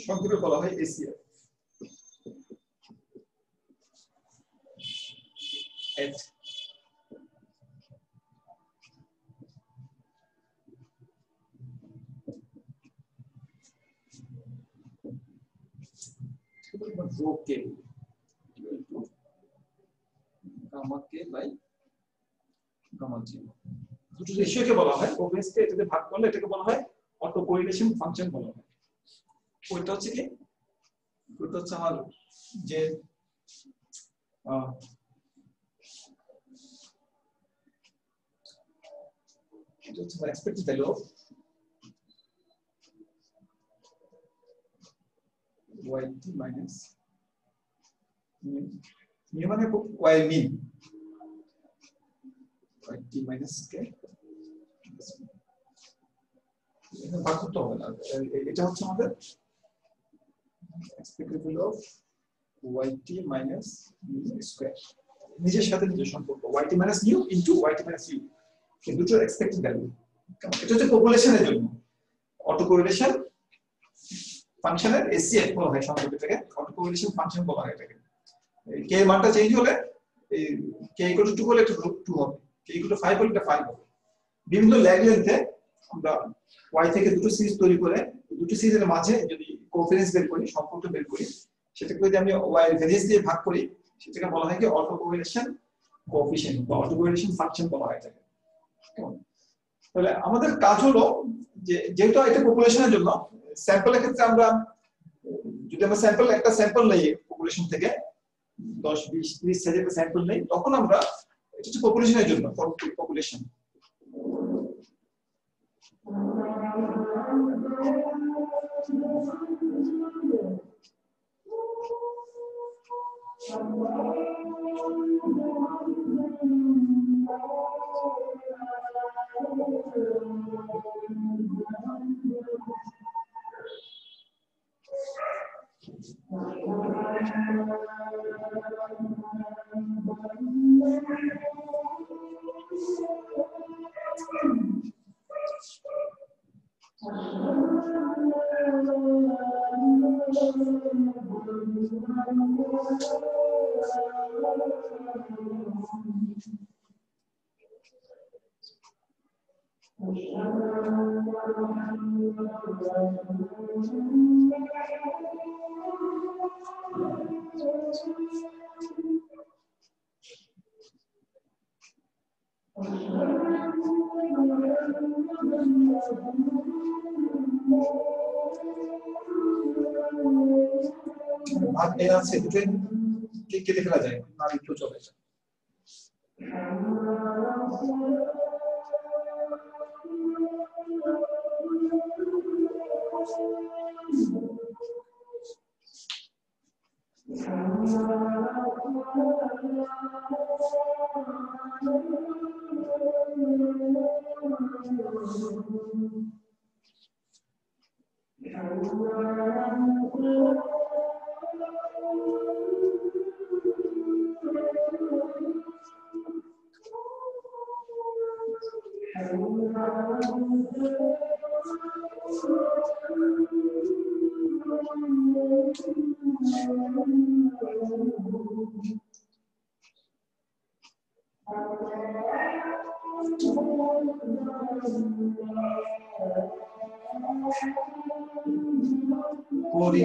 [SPEAKER 1] সংক্ষেপে বলা হয় ACF. rho k equal to gamma k by gamma g, দুটো রেশিওকে বলা হয় কোভ্যারিয়েন্সকে এটাতে ভাগ করলে এটাকে বলা হয় অটো কোরিলেশন ফাংশন বলা হয়। ওইটা হচ্ছে কি, ওইটা হচ্ছে আমার যে এটা হচ্ছে আমার expected value of yt minus mu মানে y mean yt minus k, এটা ভাগ করতে হবে না, এটা হচ্ছে আমাদের expected value of yt minus mu square, নিজের সাথে নিজের সম্পর্ক yt minus mu into yt minus u, এই দুটো এক্সপেক্টেড ভ্যালু। এটা হচ্ছে পপুলেশনের জন্য অটো কোরিলেশন ফাংশনের এসিএফ বলা হয়, সংক্ষেপে অটো কোরিলেশন ফাংশন বলা হয় এটাকে। কে এর মানটা চেঞ্জ হলে এই কে ইকুয়াল টু 2 হলে এটা 2 হবে, কে ইকুয়াল টু 5 হলে এটা 5 হবে। বিভিন্ন ল্যাগ লেন্থে আমরা y থেকে দুটো সিরিজ তৈরি করে দুটো সিরিজের মাঝে যদি কোফারেন্স বের করি, সম্পর্ক বের করি, সেটাকে যদি আমি y এর ভ্যারিয়েন্স দিয়ে ভাগ করি, সেটাকে বলা হয় কি অটো কোরিলেশন কোএফিশিয়েন্ট বা অটো কোরিলেশন ফাংশন বলা হয় এটাকে। তাহলে আমাদের কাজ হলো যে যেহেতু এটা পপুলেশনের জন্য, স্যাম্পলের ক্ষেত্রে আমরা যদি আমরা একটা স্যাম্পল নেই পপুলেশন থেকে 10 20 30 সাইজের একটা স্যাম্পল নেই, তখন আমরা এটা হচ্ছে পপুলেশনের জন্য পপুলেশন। ভাগ এ আছে দুটোই কেটে ফেলা যায় না লিখলেও চলে।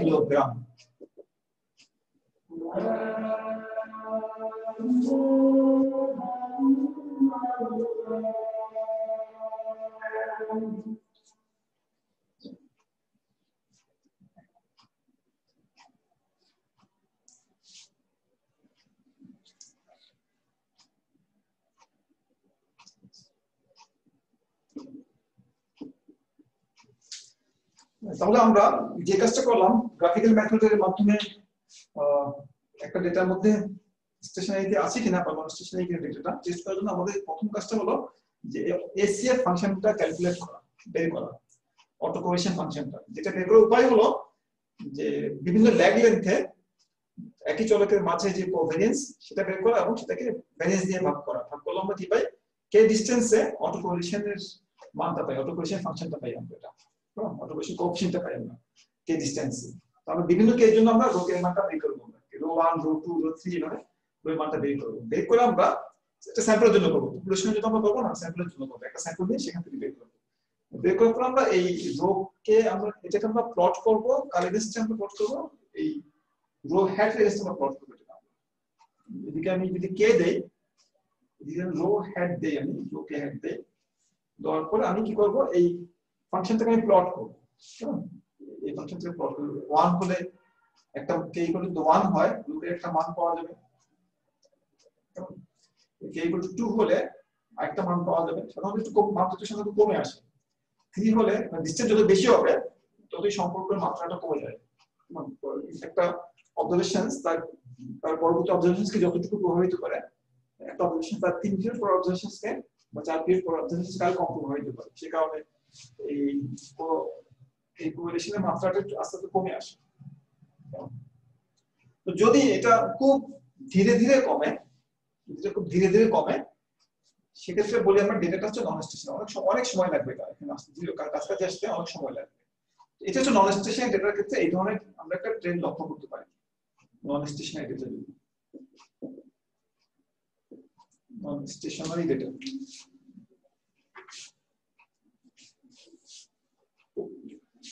[SPEAKER 1] কিলোগ্রাম তাহলে আমরা যে কাজটা করলাম গ্রাফিক্যাল মেথডের মাধ্যমে একটা ডেটার মধ্যে স্টেশনারিতে আছে কিনা বা নন স্টেশনারি কিনা ডেটাটা টেস্ট করার জন্য আমাদের প্রথম কাজটা হলো যে এসিএফ ফাংশনটা ক্যালকুলেট করা, বের করা, অটো কোহেশন ফাংশনটা। যেটা বের করার উপায় হলো যে বিভিন্ন ল্যাগ লেন্থে একই চলকের মাঝে যে কোভেরিয়েন্স সেটা বের করা এবং সেটাকে ভ্যারিয়েন্স দিয়ে ভাগ করা। ভাগ করলে আমরা কি পাই? কে ডিসটেন্সে অটো কোহেশনের মানটা পাই, অটো কোহেশন ফাংশনটা পাই আমরা। এটা অটো কোহেশন কোএফিশিয়েন্টটা পাই আমরা কে ডিসটেন্সে। তাহলে বিভিন্ন কে এর জন্য আমরা রো এর মানটা বের করব, রো 1 রো 2 রো 3 এভাবে রো এর মানটা বের করব। বের করে আমরা এটা স্যাম্পলের জন্য করব, পপুলেশনের জন্য আমরা করব না, স্যাম্পলের জন্য করব। একটা স্যাম্পল দিয়ে সেখান থেকে বের করব। বের করার পর আমরা এই রো কে আমরা এটাকে আমরা প্লট করব, কার এগেইনস্টে আমরা প্লট করব, এই রো হেড এগেইনস্টে আমরা প্লট করব। এটা এদিকে আমি যদি কে দেই, এদিকে রো হেড দেই, আমি রো কে হেড দেই, দেওয়ার পরে আমি কি করব? এই ফাংশনটাকে আমি প্লট করব। এই ফাংশনটাকে প্লট করব। 1 হলে একটা কে ইকুয়াল টু 1 হয়, রুটের একটা মান পাওয়া যাবে। কে ইকুয়াল টু 2 হলে আরেকটা মান পাওয়া যাবে। সাধারণত একটু কম, মাত্রাটা সাধারণত কমে আসে। 3 হলে ডিসটেন্স যত বেশি হবে ততই সম্পর্কের মাত্রাটা কমে যায়। একটা অবজারভেশনস তার পরবর্তী অবজারভেশনসকে যতটুকু প্রভাবিত করে, একটা অবজারভেশন তার 3 পিরিয়ড পর অবজারভেশনসকে বা 4 পিরিয়ড পর অবজারভেশনসকে আরো কম প্রভাবিত করে। সে কারণে এই কোরিলেশনের মাত্রাটা আস্তে আস্তে কমে আসে। তো যদি এটা খুব ধীরে ধীরে কমে, সেক্ষেত্রে বলি আমরা ডেটাটা হচ্ছে নন স্টেশনারি। অনেক সময় লাগবে এটা এখানে আসতে, কাছাকাছি আসতে অনেক সময় লাগবে। এটা হচ্ছে নন স্টেশনারি ডেটার ক্ষেত্রে এই ধরনের আমরা একটা ট্রেন্ড লক্ষ্য করতে পারি। Non stationary data, non stationary data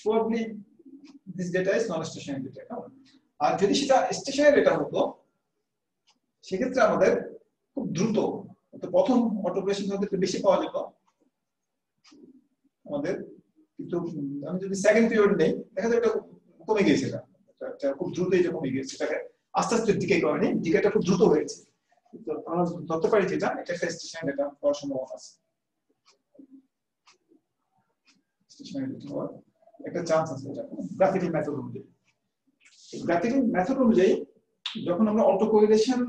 [SPEAKER 1] probably this data is non stationary data। আর যদি সেটা স্টেশনারি ডেটা হতো সেক্ষেত্রে আমাদের খুব দ্রুত, তো প্রথম অটোপ্রেশন হতে বেশি পাওয়া যেত আমাদের, কিন্তু আমি যদি সেকেন্ড পিরিয়ড নেই দেখা যায় এটা কমে গিয়েছে। এটা খুব দ্রুত এটা কমে গিয়েছে, এটাকে আস্তে আস্তে ডিকে করেনি, ডিকেটা খুব দ্রুত হয়েছে। তো আমরা ধরতে পারি যে এটা একটা স্টেশনারি ডেটা হওয়ার সম্ভাবনা আছে, স্টেশনারি ডেটা হওয়ার একটা চান্স আছে। এটা গ্রাফিক্যাল মেথড অনুযায়ী, গ্রাফিক্যাল মেথড অনুযায়ী যখন আমরা অটো কোরিলেশন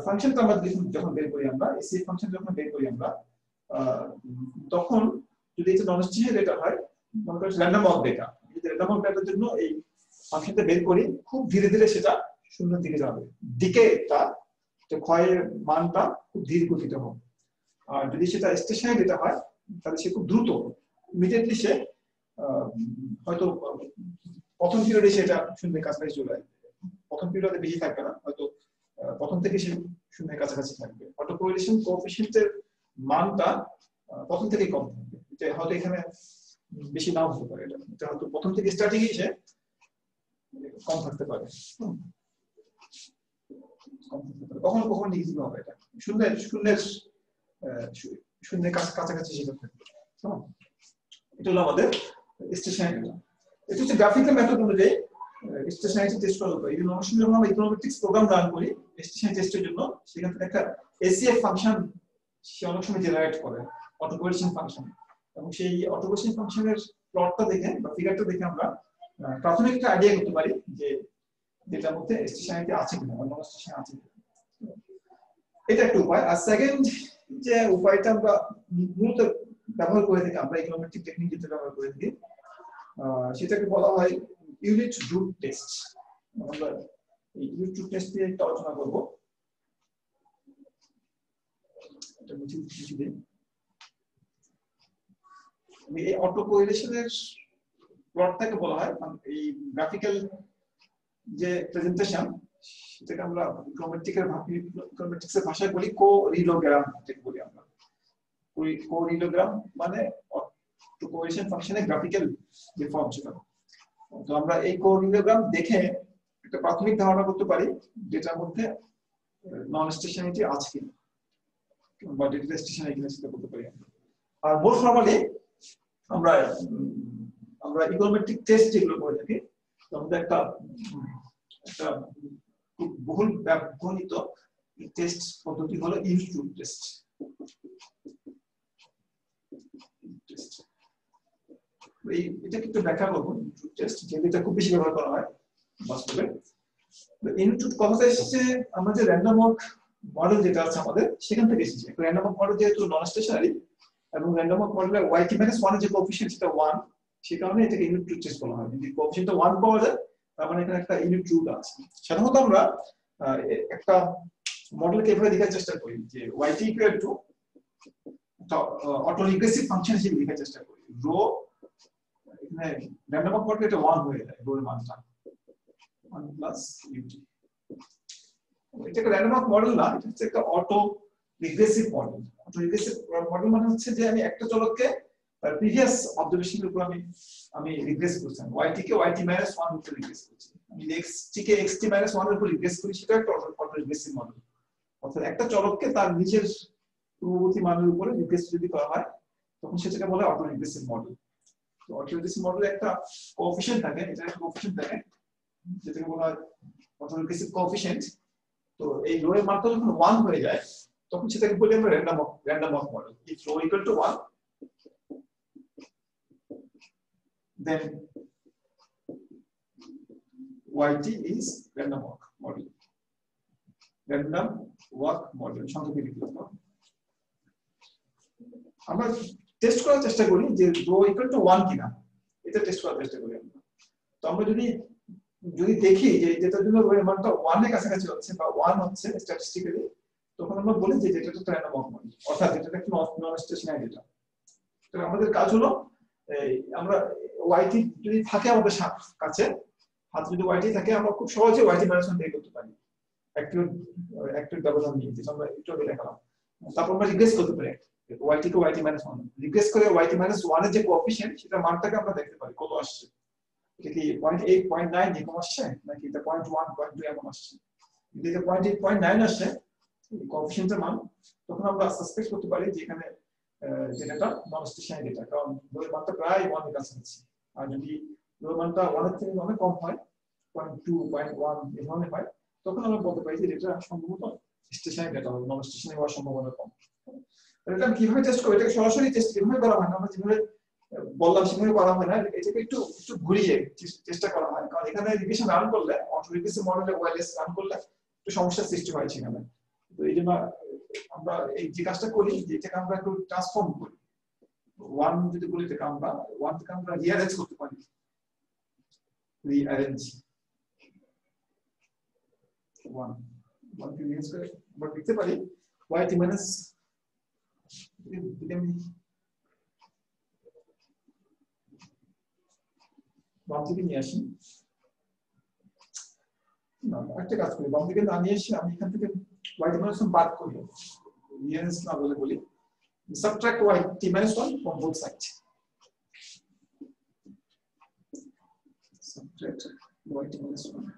[SPEAKER 1] ফাংশনটা আমরা যখন বের করি, আমরা এসি ফাংশন যখন বের করি আমরা, তখন যদি এটা নন স্টেশনারি ডেটা হয়, মনে করি র্যান্ডম ওয়াক ডেটা, যদি র্যান্ডম ওয়াক ডেটার জন্য এই ফাংশনটা বের করি, খুব ধীরে ধীরে সেটা শূন্যের দিকে যাবে, ডিকেটা ক্ষয়ের মানটা খুব ধীরে গতিতে হবে। আর যদি সেটা স্টেশনারি ডেটা হয় তাহলে সে খুব দ্রুত, ইমিডিয়েটলি সে হয়তো প্রথম পিরিয়ডে সেটা শূন্যের কাছাকাছি চলে আসবে। প্রথম পিরিয়ডে বেশি থাকবে না, হয়তো প্রথম থেকে সে শূন্যের কাছাকাছি থাকবে। অটো কোরিলেশন কোএফিশিয়েন্টের মানটা প্রথম থেকেই কম থাকবে, এটা হয়তো এখানে বেশি নাও হতে পারে, এটা হয়তো প্রথম থেকে স্টার্টিং এসে কম থাকতে পারে, কখনো কখনো নেগেটিভ হবে, এটা শূন্যের শূন্যের শূন্যের কাছাকাছি সেটা থাকবে। এটা হলো আমাদের স্টেশনারিটি। এটা হচ্ছে গ্রাফিক্যাল মেথড অনুযায়ী স্টেশনারিটি টেস্ট করা হবে। এই জন্য অনেক সময় যখন আমরা ইকোনোমেট্রিক্স প্রোগ্রাম রান করি স্টেশনারিটি টেস্টের জন্য, সেখান থেকে একটা এসিএফ ফাংশন সে অনেক সময় জেনারেট করে, অটো কোয়ালিশন ফাংশন, এবং সেই অটো কোয়ালিশন ফাংশনের প্লটটা দেখে বা ফিগারটা দেখে আমরা প্রাথমিক একটা আইডিয়া করতে পারি যে যেটার মধ্যে স্টেশনারিটি আছে কিনা, অন্য স্টেশন আছে কিনা। এটা একটা উপায়। আর সেকেন্ড যে উপায়টা আমরা মূলত ব্যবহার করে থাকি, আমরা ইকোনোমেট্রিক টেকনিক যেটা ব্যবহার করে থাকি, সেটাকে বলা হয় ইউনিট রুট টেস্ট। আমরা এই ইউনিট রুট টেস্ট নিয়ে একটু আলোচনা করব। এটা মুছে দিই। এই অটো কোরিলেশনের প্লটটাকে বলা হয়, এই গ্রাফিক্যাল যে প্রেজেন্টেশন সেটাকে আমরা ইকোনোমেট্রিক্সের ভাষায় বলি কোরিলোগ্রাম, যেটা বলি আমরা কোরিলোগ্রাম, মানে অটো কোরিলেশন ফাংশনের গ্রাফিক্যাল যে ফর্ম ছিল। তো আমরা এই কোরিলোগ্রাম দেখে একটা প্রাথমিক ধারণা করতে পারি যেটার মধ্যে নন স্টেশনারিটি আছে কিনা বা ডেটা স্টেশনারি কিনা সেটা করতে পারি। আর মোর ফর্মালি আমরা ইকোনোমেট্রিক টেস্ট যেগুলো করে থাকি তার মধ্যে একটা খুব বহুল ব্যবহৃত টেস্ট পদ্ধতি হলো ইউনিট রুট টেস্ট। এটা কিন্তু ব্যাখ্যা করবো ইউনিট রুট টেস্ট, যেহেতু এটা খুব বেশি ব্যবহার করা হয় বাস্তবে। ইউনিট রুট কথাটা এসেছে আমরা যে র্যান্ডম ওয়াক মডেল যেটা আছে আমাদের সেখান থেকে এসেছে। র্যান্ডম ওয়াক মডেল যেহেতু নন স্টেশনারি এবং র্যান্ডম ওয়াক মডেলের y(-1) যে কোএফিশিয়েন্ট সেটা 1, সেই কারণে এটাকে ইউনিট রুট টেস্ট বলা হয়। যদি কোএফিশিয়েন্টটা 1 পাওয়া যায় তার মানে এখানে একটা ইউনিট রুট আছে। সাধারণত আমরা একটা মডেলকে এভাবে দেখার চেষ্টা করি যে yt ইকুয়াল টু একটা অটো রিগ্রেসিভ ফাংশন হিসেবে দেখার চেষ্টা করি। রো এখানে র্যান্ডম ওয়াক মডেলে এটা 1 হয়ে যায়, রো এর মানটা 1 প্লাস ut। এটা একটা র্যান্ডম ওয়াক মডেল না, এটা হচ্ছে একটা auto regressive model. Auto regressive model মানে হচ্ছে যে আমি একটা চলককে তার প্রিভিয়াস অবজারভেশনের উপর আমি রিগ্রেস করছি, yt কে yt-1 উপর রিগ্রেস করছি, আমি xt কে xt-1 এর উপর রিগ্রেস করি, সেটা একটা অটো রিগ্রেসিভ মডেল। অর্থাৎ একটা চলককে তার নিজের পূর্ববর্তী মানের উপরে রিগ্রেস যদি করা হয় তখন সেটাকে বলে অটো রিগ্রেসিভ মডেল। তো অটো রিগ্রেসিভ মডেলে একটা কোএফিশিয়েন্ট থাকে, এটা একটা কোএফিশিয়েন্ট থাকে যেটাকে বলা হয় অটো রিগ্রেসিভ কোএফিশিয়েন্ট। তো এই রো এর মানটা যখন 1 হয়ে যায় তখন সেটাকে বলি আমরা random walk model. If rho equal to 1 then yt is random walk model. Random walk model সংক্ষেপে লিখব। আমরা টেস্ট করার চেষ্টা করি যে রো ইকুয়াল টু 1 কিনা, এটা টেস্ট করার চেষ্টা করি আমরা। তো আমরা যদি দেখি যে যেটার জন্য রো এর মানটা 1 এর কাছাকাছি হচ্ছে বা 1 হচ্ছে স্ট্যাটিস্টিক্যালি, তখন আমরা বলি যে এটা একটা র্যান্ডম ওয়াক মডেল, অর্থাৎ এটা একটা নন স্টেশনারি ডেটা। তো আমাদের কাজ হলো আমরা yt যদি থাকে আমাদের কাছে, হাতে যদি yt থাকে আমরা খুব সহজে yt-1 বের করতে পারি একটু ব্যবধান নিয়ে, যেটা আমরা একটু আগে দেখালাম। তারপর আমরা রিগ্রেস করতে পারি yt কে yt-1 রিগ্রেস করে yt-1 এর যে কোএফিশিয়েন্ট সেটা মানটাকে আমরা দেখতে পারি কত আসছে, এটা কি 0.8 0.9 এরকম আসছে নাকি এটা 0.1 0.2 এরকম আসছে। যদি এটা 0.8 0.9 আসছে কোএফিশিয়েন্টের মান, তখন আমরা সাসপেক্ট করতে পারি যে এখানে যেটা নন স্টেশনারি ডেটা, কারণ রো এর মানটা প্রায় 1 এর কাছাকাছি। আর যদি রো এর মানটা 1 এর থেকে অনেক কম হয়, 0.2 0.1 এই ধরনের হয়, তখন আমরা বলতে পারি যে এটা সম্ভবত স্টেশনারি ডেটা হবে, নন স্টেশনারি হওয়ার সম্ভাবনা কম। এটা আমি কিভাবে টেস্ট করব? এটাকে সরাসরি টেস্ট কিভাবে করা হয় না, আমরা যেভাবে বললাম সেভাবে করা হয় না, এটাকে একটু ঘুরিয়ে চেষ্টা করা হয়। কারণ এখানে রিগ্রেশন রান করলে, অটো রিগ্রেসিভ মডেলে ওয়্যারলেস রান করলে একটু সমস্যার সৃষ্টি হয় সেখানে। তো এই জন্য আমরা এই যে কাজটা করি, যেটাকে আমরা একটু ট্রান্সফর্ম করি, 1 যদি বলি এটাকে আমরা 1 থেকে আমরা রিঅ্যারেঞ্জ করতে পারি, রিঅ্যারেঞ্জ 1 কে রিঅ্যারেঞ্জ করে আমরা লিখতে পারি yt- বাম দিকে নিয়ে আসি, না একটা কাজ করি, বাম দিকে না নিয়ে এসে আমি এখান থেকে yt-1 বাদ করি, রিঅ্যারেঞ্জ না বলে বলি subtract yt minus 1 from both sides. Subtract yt minus 1.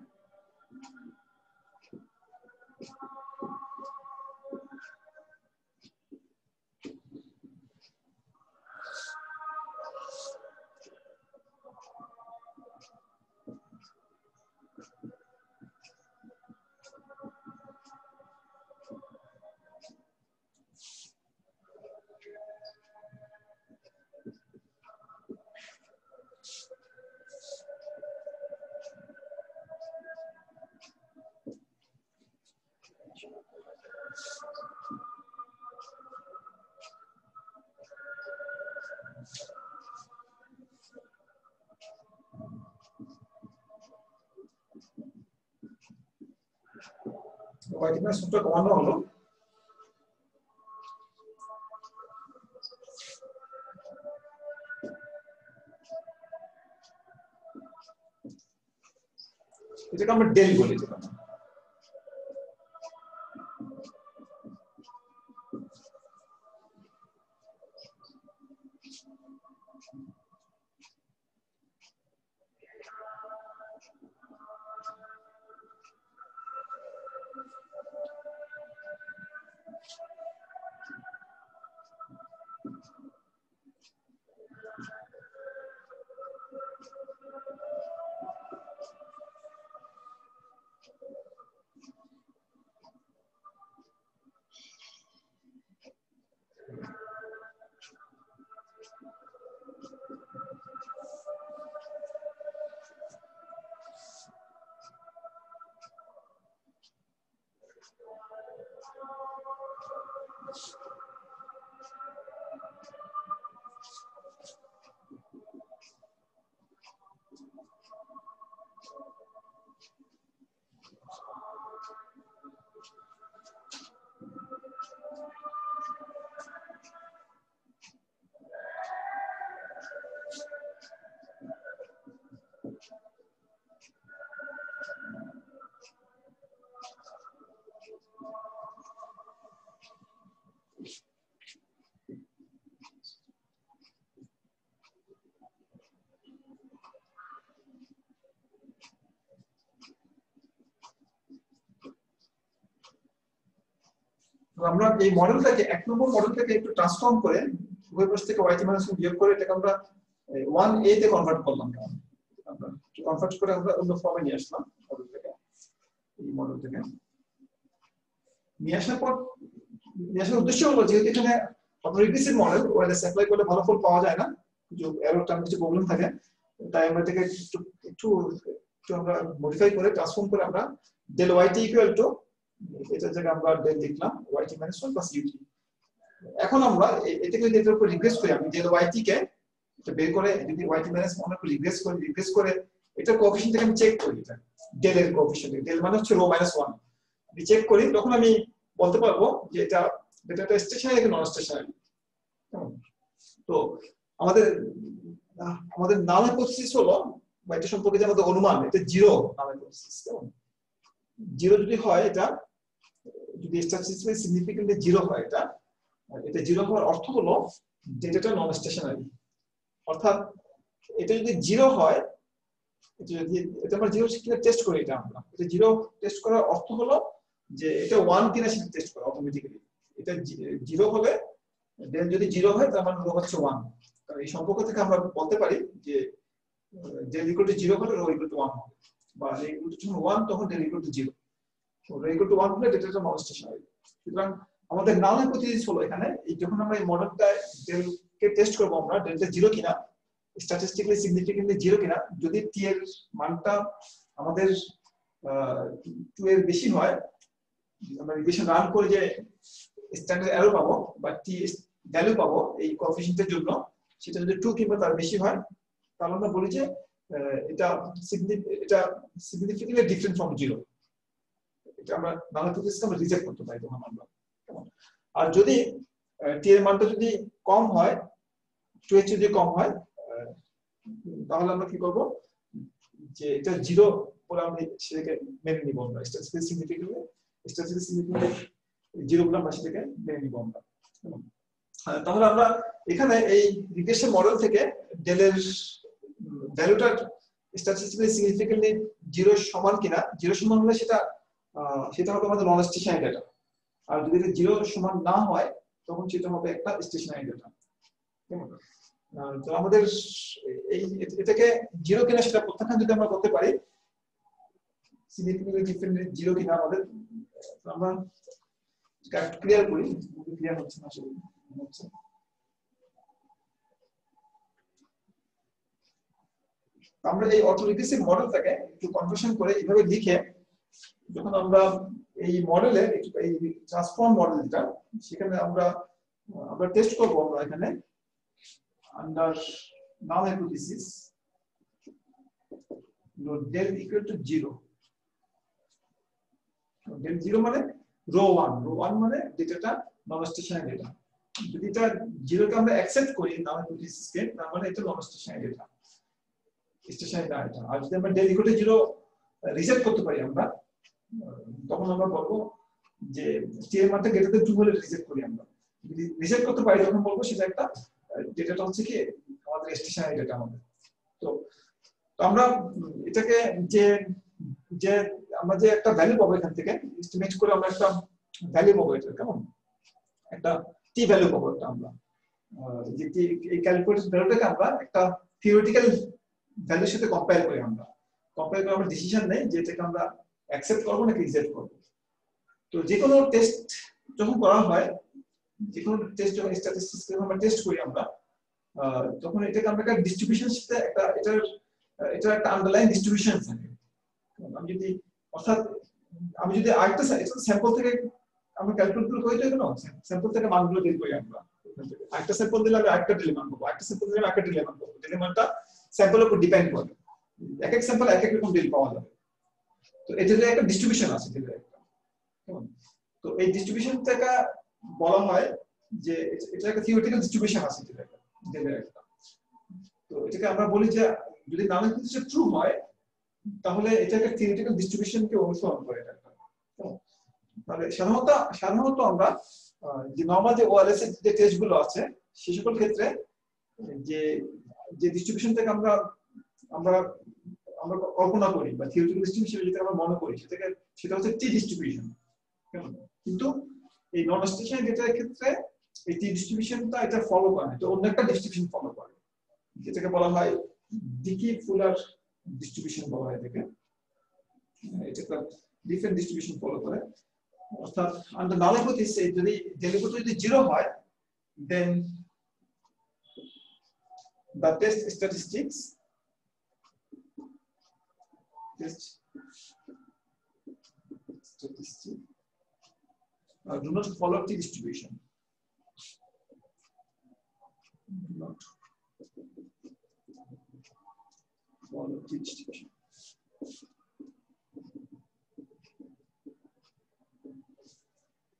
[SPEAKER 1] yt minus 1 কমানো হলো। এটাকে আমরা ডেল বলি। আমরা এই মডেলটাকে এক নম্বর মডেলটাকে একটু ট্রান্সফর্ম করে উভয় পাশ থেকে yt minus 1 বিয়োগ করে এটাকে আমরা 1a তে কনভার্ট করলাম। আমরা কনভার্ট করে আমরা অন্য ফর্মে নিয়ে আসলাম মডেল থেকে। এই মডেল থেকে নিয়ে আসার পর নিয়ে আসার উদ্দেশ্য হলো যেহেতু এখানে রিগ্রেসিভ মডেল ওএলএস অ্যাপ্লাই করলে ভালো ফল পাওয়া যায় না, কিছু এরর টার্ম কিছু প্রবলেম থাকে, তাই আমরা এটাকে একটু আমরা মডিফাই করে ট্রান্সফর্ম করে আমরা del yt ইকুয়াল টু এটার জায়গায় আমরা del লিখলাম yt minus 1 plus ut। এখন আমরা এটাকে যদি এটার উপর রিগ্রেস করি, আমি del yt কে এটা বের করে যদি yt minus 1 এর উপর রিগ্রেস করে এটার কোএফিশিয়েন্টটাকে আমি চেক করি, এটা del এর কোএফিশিয়েন্ট, del মানে হচ্ছে রো মাইনাস 1, আমি চেক করি, তখন আমি বলতে পারবো যে এটা স্টেশনারি নাকি নন স্টেশনারি। তো আমাদের নাল হাইপোথিসিস হলো বা এটা সম্পর্কে যে আমাদের অনুমান, এটা জিরো নাল হাইপোথিসিস। কেমন জিরো যদি হয়, এটা যদি স্ট্যাটিস্টিক্যালি সিগনিফিক্যান্টলি জিরো হয়, এটা জিরো হওয়ার অর্থ হলো ডেটাটা নন স্টেশনারি। অর্থাৎ এটা যদি জিরো হয়, এটা আমরা জিরো কিনা টেস্ট করি, এটা জিরো টেস্ট করার অর্থ হলো যে এটা 1 কিনা সেটা টেস্ট করা অটোমেটিক্যালি। এটা জিরো হলে দেন যদি জিরো হয় তার মানে রো হচ্ছে 1। কারণ এই সম্পর্ক থেকে আমরা বলতে পারি যে del equal to 0 হলে রো equal to 1 হবে, বা del equal to 1 তখন del equal to 0। তো রো equal to 1 হলে ডেটাটা নন স্টেশনারি। সুতরাং আমাদের নাল হাইপোথিসিস হলো এখানে যখন আমরা এই মডেলটা del কে টেস্ট করব, আমরা ডেল্টা 0 কিনা স্ট্যাটিস্টিক্যালি সিগনিফিক্যান্টলি 0 কিনা, যদি t এর মানটা আমাদের 2 এর বেশি হয়, আমরা রিগ্রেশন রান করে যে স্ট্যান্ডার্ড এরর পাবো বা t ভ্যালু পাবো এই কোএফিশিয়েন্টের জন্য, সেটা যদি 2 কিংবা তার বেশি হয়, তাহলে আমরা বলি যে এটা সিগনিফিক্যান্টলি ডিফারেন্ট ফ্রম 0। এটা আমরা নাল হাইপোথিসিসকে আমরা রিজেক্ট করতে পারি তখন আমরা। আর যদি t এর মানটা যদি কম হয়, 2 এর চেয়ে যদি কম হয়, তাহলে আমরা কি করব যে এটা 0 বলে আমরা সেটাকে মেনে নিব, আমরা স্ট্যাটিস্টিক্যালি সিগনিফিক্যান্টলি 0 বলে আমরা সেটাকে মেনে নিব আমরা। তাহলে আমরা এখানে এই রিগ্রেশন মডেল থেকে ডেলের ভ্যালুটা স্ট্যাটিস্টিক্যালি সিগনিফিকেন্টলি 0 সমান কিনা, 0 সমান হলে সেটা হবে আমাদের নন স্টেশনারি ডেটা, আর যদি 0 সমান না হয় তখন সেটা হবে একটা স্টেশনারি ডেটা। তো আমাদের এই এটাকে 0 কিনা সেটা প্রত্যাখ্যান যদি আমরা করতে পারি, সিগনিফিকেন্টলি ডিফারেন্ট 0 কিনা আমাদের, আমরা ক্লিয়ার করি, ক্লিয়ার হচ্ছে না আসলে হচ্ছে। আমরা এই অটোরিগ্রেসিভ মডেলটাকে একটু কনভার্সন করে এইভাবে লিখে যখন আমরা এই মডেলে এই ট্রান্সফর্ম মডেলটা সেখানে আমরা টেস্ট করব, আমরা এখানে under null hypothesis del equal to 0, del 0 মানে রো 1 মানে ডেটাটা নন স্টেশনারি ডেটা। যদি এটা 0 কে আমরা অ্যাকসেপ্ট করি নাল হাইপোথিসিস কে, তার মানে এটা নন স্টেশনারি ডেটা, স্টেশনারি ডেটা। আর যদি আমরা del equal to 0 রিজেক্ট করতে পারি আমরা, তখন আমরা বলবো যে t এর মানটা গ্রেটার দ্যান 2 হলে রিজেক্ট করি আমরা। যদি রিজেক্ট করতে পারি তখন বলবো সেটা একটা ডেটাটা হচ্ছে কি আমাদের স্টেশনারি ডেটা আমাদের। তো আমরা এটাকে যে আমরা যে একটা ভ্যালু পাবো এখান থেকে এস্টিমেট করে আমরা একটা ভ্যালু পাবো, এটা কেমন একটা টি ভ্যালু পাবো একটা আমরা, যে এই ক্যালকুলেটেড ভ্যালুটাকে আমরা একটা থিওরিটিক্যাল ভ্যালুর সাথে কম্পেয়ার করি, আমরা কম্পেয়ার করে আমরা ডিসিশন নেই যে এটাকে আমরা অ্যাকসেপ্ট করবো নাকি রিজেক্ট করবো। তো যে কোনো টেস্ট যখন করা হয়, যে কোনো টেস্ট যখন স্ট্যাটিস্টিক্স আমরা টেস্ট করি আমরা, তখন এটাকে আমরা একটা ডিস্ট্রিবিউশন সাথে একটা এটা একটা আন্ডারলাইন ডিস্ট্রিবিউশন থাকে। আমি যদি আরেকটা স্যাম্পল থেকে আমরা ক্যালকুলেট করি, তো কেন স্যাম্পল থেকে মানগুলো বের করি আমরা, একটা স্যাম্পল দিলে আমি আরেকটা ডিলেমান পাবো, একটা স্যাম্পল দিলে আমি আরেকটা ডিলেমান পাবো, ডিলেমানটা স্যাম্পলের উপর ডিপেন্ড করে, এক এক স্যাম্পল এক এক রকম ডিল পাওয়া যাবে। তো এটার একটা ডিস্ট্রিবিউশন আছে ডিলের একটা, তো এই ডিস্ট্রিবিউশনটাকে বলা হয় যে এটা একটা থিওরিটিক্যাল ডিস্ট্রিবিউশন আছে ডিলের একটা। তো এটাকে আমরা বলি যে যদি নাল হাইপোথিসিস ট্রু হয় তাহলে এটা একটা থিওরিটিক্যাল ডিস্ট্রিবিউশনকে অনুসরণ করে এটা। তাহলে সাধারণত আমরা যে নরমাল যে ওএলএস এর যে টেস্টগুলো আছে সেই সকল ক্ষেত্রে যে ডিস্ট্রিবিউশনটাকে আমরা কল্পনা করি বা থিওরিটিক্যাল ডিস্ট্রিবিউশন যেটা আমরা মনে করি সেটা হচ্ছে টি ডিস্ট্রিবিউশন। কিন্তু এই নন স্টেশনারি ডেটার ক্ষেত্রে এই টি ডিস্ট্রিবিউশনটা এটা ফলো করে না, এটা অন্য একটা ডিস্ট্রিবিউশন ফলো করে, যেটাকে বলা হয় ডিকি-ফুলার ডিস্ট্রিবিউশন বলা হয় এটাকে। এটা একটা ডিফারেন্ট ডিস্ট্রিবিউশন ফলো করে, অর্থাৎ আন্ডার নাল হাইপোথিসিস যদি del equal to 0 হয়, then the test statistics do not follow T distribution. Do not follow T distribution.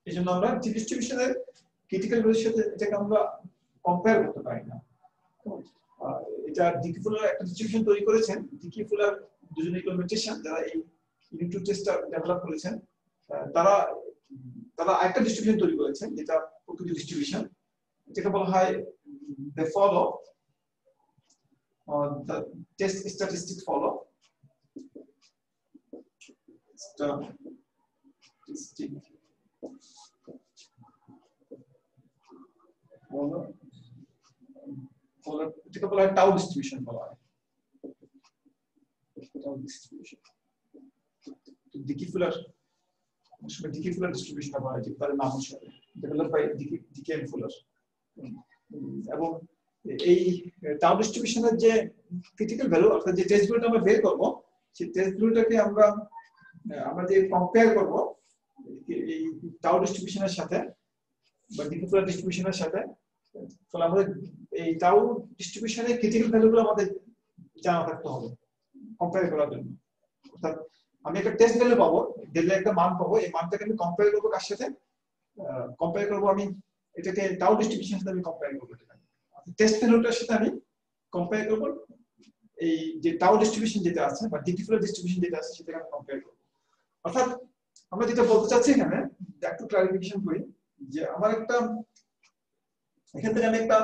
[SPEAKER 1] এই জন্য আমরা টি ডিস্ট্রিবিউশনের ক্রিটিক্যাল ভ্যালুর সাথে এটাকে আমরা কম্পেয়ার করতে পারি না। এটা ডিকি ফুলার একটা ডিস্ট্রিবিউশন তৈরি করেছেন, ডিকি ফুলার দুজন ইমপ্লিমেন্টেশন যারা এই ইউনিট টু টেস্টটা ডেভেলপ করেছেন, তারা একটা ডিস্ট্রিবিউশন তৈরি করেছেন যেটা প্রকৃত ডিস্ট্রিবিউশন, যেটা বলা হয় the follow the test statistics follow statistic এটাকে বলা হয় টাউ ডিস্ট্রিবিউশন বলা হয়, tau distribution. Dickey Fuller distribution বলা হয়, তার নাম হিসেবে develop by Dickey and Fuller. এবং এই টাউ ডিস্ট্রিবিউশনের যে ক্রিটিক্যাল ভ্যালু অর্থাৎ যে টেস্টগুলোটা আমরা বের করব, সেই টেস্টগুলোটাকে আমরা যে কম্পেয়ার করব এই টাউ ডিস্ট্রিবিউশনের সাথে বা ডিকি ফুলার ডিস্ট্রিবিউশনের সাথে, ফলে আমাদের এই টাউ ডিস্ট্রিবিউশনের ক্রিটিক্যাল ভ্যালুগুলো আমাদের জানা থাকতে হবে কম্পেয়ার করার জন্য। অর্থাৎ আমি একটা টেস্ট ভ্যালু পাবো, দিলে একটা মান পাবো, এই মানটাকে আমি কম্পেয়ার করবো কার সাথে, কম্পেয়ার করবো আমি এটাকে টাউ ডিস্ট্রিবিউশনের সাথে আমি কম্পেয়ার করবো, টেস্ট ভ্যালুটার সাথে আমি কম্পেয়ার করবো এই যে টাউ ডিস্ট্রিবিউশন যেটা আছে বা ডিকি ফুলার ডিস্ট্রিবিউশন যেটা আছে সেটাকে আমি কম্পেয়ার করবো। অর্থাৎ আমরা যেটা বলতে চাচ্ছি এখানে একটু ক্লারিফিকেশন করি যে আমার একটা এখান থেকে আমি একটা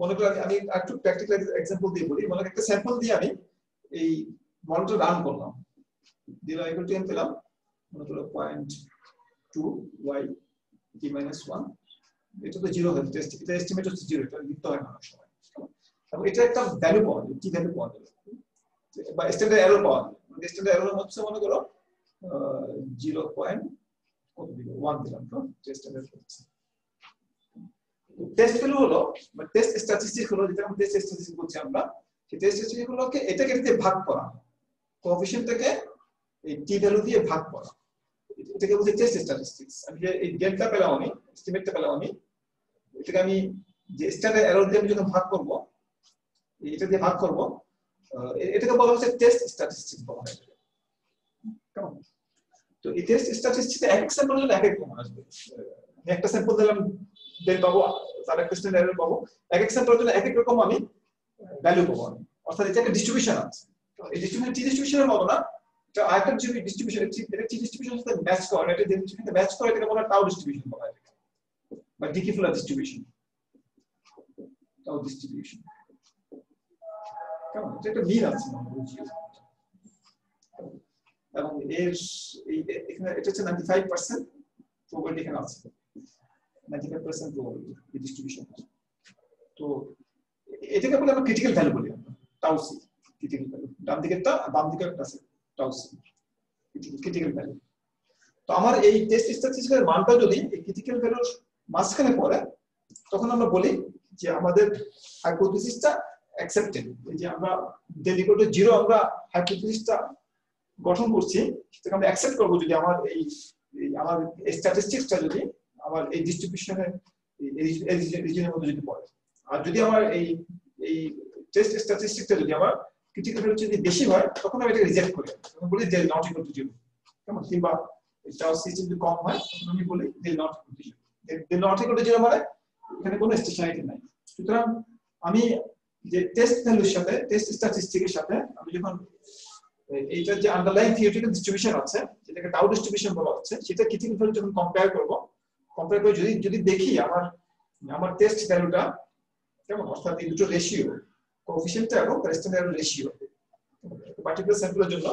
[SPEAKER 1] মনে করি আমি একটু প্র্যাকটিক্যাল এক্সাম্পল দিয়ে বলি। মনে করি একটা স্যাম্পল দিয়ে আমি এই মডেলটা রান করলাম, দিলাম ইকুয়াল টু এম পেলাম, মনে করো 0.2 y t minus 1, এটা তো জিরো হচ্ছে, এটা এস্টিমেট হচ্ছে জিরো, এটা লিখতে হয় না অনেক সময়। এবং এটা একটা ভ্যালু পাওয়া যাবে, কি ভ্যালু পাওয়া যাবে বা স্ট্যান্ডার্ড এরর পাওয়া যাবে। মানে স্ট্যান্ডার্ড এরর হচ্ছে মনে করো 0.1 দিলাম, তো স্ট্যান্ডার্ড হচ্ছে টেস্ট ভ্যালু হলো বা টেস্ট স্ট্যাটিস্টিক হলো, যেটা আমরা টেস্ট স্ট্যাটিস্টিক বলছি আমরা, সেই টেস্ট স্ট্যাটিস্টিক হলোকে এটাকে দিয়ে ভাগ করা, কোএফিশিয়েন্ট থেকে এই টি ভ্যালু দিয়ে ভাগ করা, এটাকে বলছে টেস্ট স্ট্যাটিস্টিক্স। আমি যে এই ডেল্টা পেলাম, আমি এস্টিমেটটা পেলাম, আমি এটাকে আমি যে স্ট্যান্ডার্ড এরর দিয়ে আমি যখন ভাগ করব, এটা দিয়ে ভাগ করব, এটাকে বলা হচ্ছে টেস্ট স্ট্যাটিস্টিক্স বলা হয়। কেমন? তো এই টেস্ট স্ট্যাটিস্টিক্স এক এক স্যাম্পলের জন্য এক এক রকম আসবে। আমি একটা স্যাম্পল দিলাম ডেল পাবো, তার একটা স্ট্যান্ডার্ড এরর পাবো, এক এক স্যাম্পলের জন্য এক এক রকম আমি ভ্যালু পাবো আমি। অর্থাৎ এটা একটা ডিস্ট্রিবিউশন আছে, এই ডিস্ট্রিবিউশন টি ডিস্ট্রিবিউশনের মতো না, এটা আরেকটা ডিস্ট্রিবিউশন, এটা টি ডিস্ট্রিবিউশনের সাথে ম্যাচ করে, এটা ডিস্ট্রিবিউশনটা ম্যাচ করে, এটাকে বলা হয় টাউ ডিস্ট্রিবিউশন বলা হয়, বা Dickey Fuller distribution, tau distribution. কেমন? এটা একটা মিন আছে আমরা বুঝি। এবং এর এই এখানে এটা হচ্ছে 95% প্রবাবিলিটি এখানে আছে, 95% প্রবাবিলিটি এই ডিস্ট্রিবিউশন। তো এটাকে বলে আমরা ক্রিটিক্যাল ভ্যালু বলি, আমরা টাউ সি ক্রিটিক্যাল ভ্যালু। ডান দিকেরটা বাম দিকের আছে টাউ সি ক্রিটিক্যাল ভ্যালু। তো আমার এই টেস্ট স্ট্যাটিস্টিক্সের মানটা যদি এই ক্রিটিক্যাল ভ্যালুর মাঝখানে পড়ে, তখন আমরা বলি যে আমাদের হাইপোথিসিসটা অ্যাকসেপ্টেড। এই যে আমরা ডেল ইকুয়াল টু 0 আমরা হাইপোথিসিসটা গঠন করছি, সেটাকে আমরা অ্যাকসেপ্ট করব যদি আমার এই আমার স্ট্যাটিস্টিক্সটা যদি আমার এই ডিস্ট্রিবিউশনের রিজিয়নের মধ্যে যদি পড়ে। আর যদি আমার এই টেস্ট স্ট্যাটিস্টিক্সটা যদি আমার ক্রিটিক্যাল ভ্যালু যদি বেশি হয়, তখন আমি এটাকে রিজেক্ট করি, তখন বলি ডেল নট ইকুয়াল টু 0। কেমন? কিংবা টাউ সি যদি কম হয়, তখন আমি বলি del not equal to 0। Del not equal to 0 মানে এখানে কোনো স্টেশনারিটি নাই। সুতরাং আমি যে টেস্ট ভ্যালুর সাথে টেস্ট স্ট্যাটিস্টিকের সাথে আমি যখন এইটা যে আন্ডারলাইং থিওরিটিক্যাল ডিস্ট্রিবিউশন আছে, যেটাকে টাউ ডিস্ট্রিবিউশন বলা হচ্ছে, সেটা ক্রিটিক্যাল ভ্যালু যখন কম্পেয়ার করব, কম্পেয়ার করে যদি দেখি আমার টেস্ট ভ্যালুটা কেমন, অর্থাৎ এই দুটো রেশিও, কোএফিশিয়েন্টটা এবং স্ট্যান্ডার্ড রেশিও, পার্টিকুলার স্যাম্পলের জন্য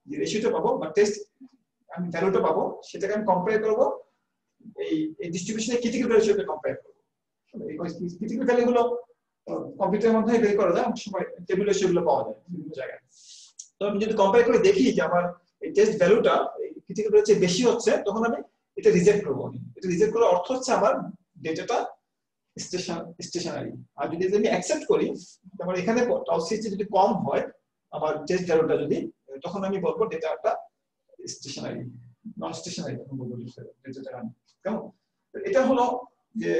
[SPEAKER 1] যে রেশিওটা পাবো বা টেস্ট আমি ভ্যালুটা পাবো, সেটাকে আমি কম্পেয়ার করব এই ডিস্ট্রিবিউশনের ক্রিটিক্যাল ভ্যালুর সাথে কম্পেয়ার করব। এই ক্রিটিক্যাল ভ্যালুগুলো কম্পিউটারের মধ্যে বের করা যায়, অনেক সময় টেবিলে সেগুলো পাওয়া যায় বিভিন্ন জায়গায়। তো আমি যদি কম্পেয়ার করে দেখি যে আমার এই টেস্ট ভ্যালুটা ক্রিটিক্যাল ভ্যালুর চেয়ে বেশি হচ্ছে, তখন আমি এটা রিজেক্ট করব। এটা রিজেক্ট করার অর্থ হচ্ছে আমার ডেটাটা স্টেশনারি। আর যদি আমি অ্যাকসেপ্ট করি, তারপর এখানে টাউ সি যদি কম হয় আমার টেস্ট ভ্যালুটা যদি, তখন আমি বলবো ডেটাটা স্টেশনারি, নন স্টেশনারি তখন বলবো ডেটাটা। কেমন? এটা হলো যে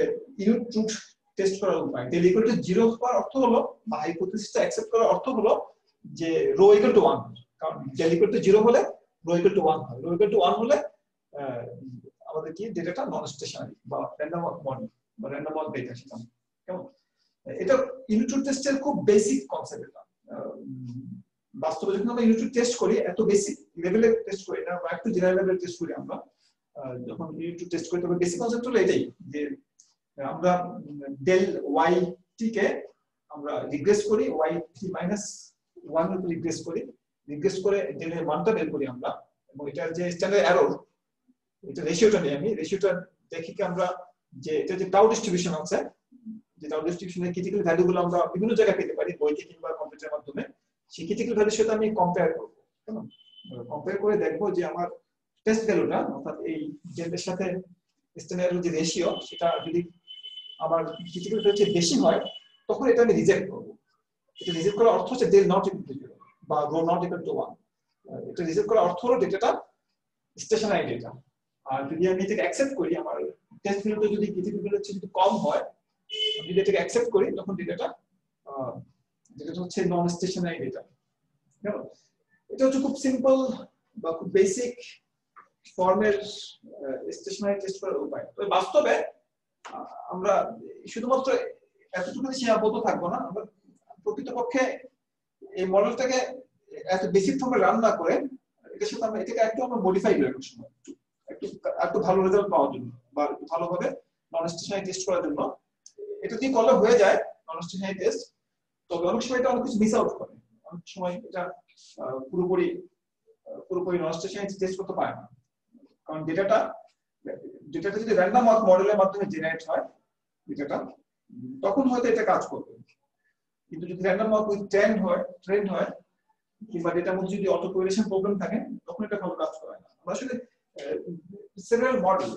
[SPEAKER 1] ইউনিট রুট টেস্ট করার উপায়। ডেল ইকুয়াল টু 0 হওয়ার অর্থ হলো বা হাইপোথিসিসটা অ্যাকসেপ্ট করার অর্থ হলো যে রো ইকুয়াল টু 1, কারণ ডেল ইকুয়াল টু 0 হলে রো ইকুয়াল টু 1 হয়। রো ইকুয়াল টু 1 হলে আমাদের কি ডেটাটা নন স্টেশনারি বা র্যান্ডম ওয়াক মডেল বা র্যান্ডম ওয়াক ডেটা সেটা। কেমন? এটা ইউনিট রুট টেস্টের খুব বেসিক কনসেপ্ট। এটা বাস্তবে যখন আমরা ইউনিট রুট টেস্ট করি, এত বেসিক লেভেলে টেস্ট করি না, বা একটু জেনারেল লেভেলে টেস্ট করি আমরা। যখন ইউনিট রুট টেস্ট করি, তবে বেসিক কনসেপ্ট হলো এটাই যে আমরা ডেল ওয়াই টি কে আমরা রিগ্রেস করি, ওয়াই টি মাইনাস 1 এর উপর রিগ্রেস করে ডেল এর মানটা বের করি আমরা। এবং এটার যে স্ট্যান্ডার্ড এরর, এটা রেশিওটা নেই, আমি রেশিওটা দেখি কি আমরা যে এটা যে টাউ ডিস্ট্রিবিউশন আছে, যে টাউ ডিস্ট্রিবিউশনের ক্রিটিক্যাল ভ্যালুগুলো আমরা বিভিন্ন জায়গায় পেতে পারি, বইতে কিংবা কম্পিউটারের মাধ্যমে। সেই ক্রিটিক্যাল ভ্যালুর সাথে আমি কম্পেয়ার করব। কেমন? কম্পেয়ার করে দেখবো যে আমার টেস্ট ভ্যালুটা, অর্থাৎ এই ডেলের সাথে স্ট্যান্ডার্ড যে রেশিও, সেটা যদি আমার ক্রিটিক্যাল ভ্যালু চেয়ে বেশি হয়, তখন এটা আমি রিজেক্ট করব। এটা রিজেক্ট করার অর্থ হচ্ছে ডেল নট ইকুয়াল টু 0 বা রো নট ইকুয়াল টু 1। এটা রিজেক্ট করার অর্থ হলো ডেটাটা স্টেশনারি ডেটা। আর যদি আমি এটাকে অ্যাকসেপ্ট করি, আমার টেস্ট ভ্যালুটা যদি ক্রিটিক্যাল ভ্যালুর চেয়ে যদি কম হয়, আমি যদি এটাকে অ্যাকসেপ্ট করি, তখন ডেটাটা হচ্ছে নন স্টেশনারি ডেটা। কেমন? এটা হচ্ছে খুব সিম্পল বা খুব বেসিক ফর্মের স্টেশনারি টেস্ট করার উপায়। তবে বাস্তবে আমরা শুধুমাত্র এতটুকু সীমাবদ্ধ থাকবো না, আমরা প্রকৃতপক্ষে এই মডেলটাকে এত বেসিক ফর্মে রান না করে এটার সাথে আমরা এটাকে একটু আমরা মডিফাই করি একটু ভালো রেজাল্ট পাওয়ার জন্য, বা ভালোভাবে নন স্টেশনারি টেস্ট করার জন্য এটা দিয়ে করলে হয়ে যায় নন স্টেশনারি টেস্ট, তবে অনেক সময় এটা অনেক কিছু মিস আউট করে, অনেক সময় এটা পুরোপুরি নন স্টেশনারি টেস্ট করতে পারে না, কারণ ডেটাটা যদি র্যান্ডম ওয়াক মডেলের মাধ্যমে জেনারেট হয় ডেটাটা, তখন হয়তো এটা কাজ করবে। কিন্তু যদি র্যান্ডম ওয়াক উইথ ট্রেন্ড হয় কিংবা ডেটার মধ্যে যদি অটো কোরিলেশন প্রবলেম থাকে, তখন এটা ভালো কাজ করে না। আমরা আসলে several models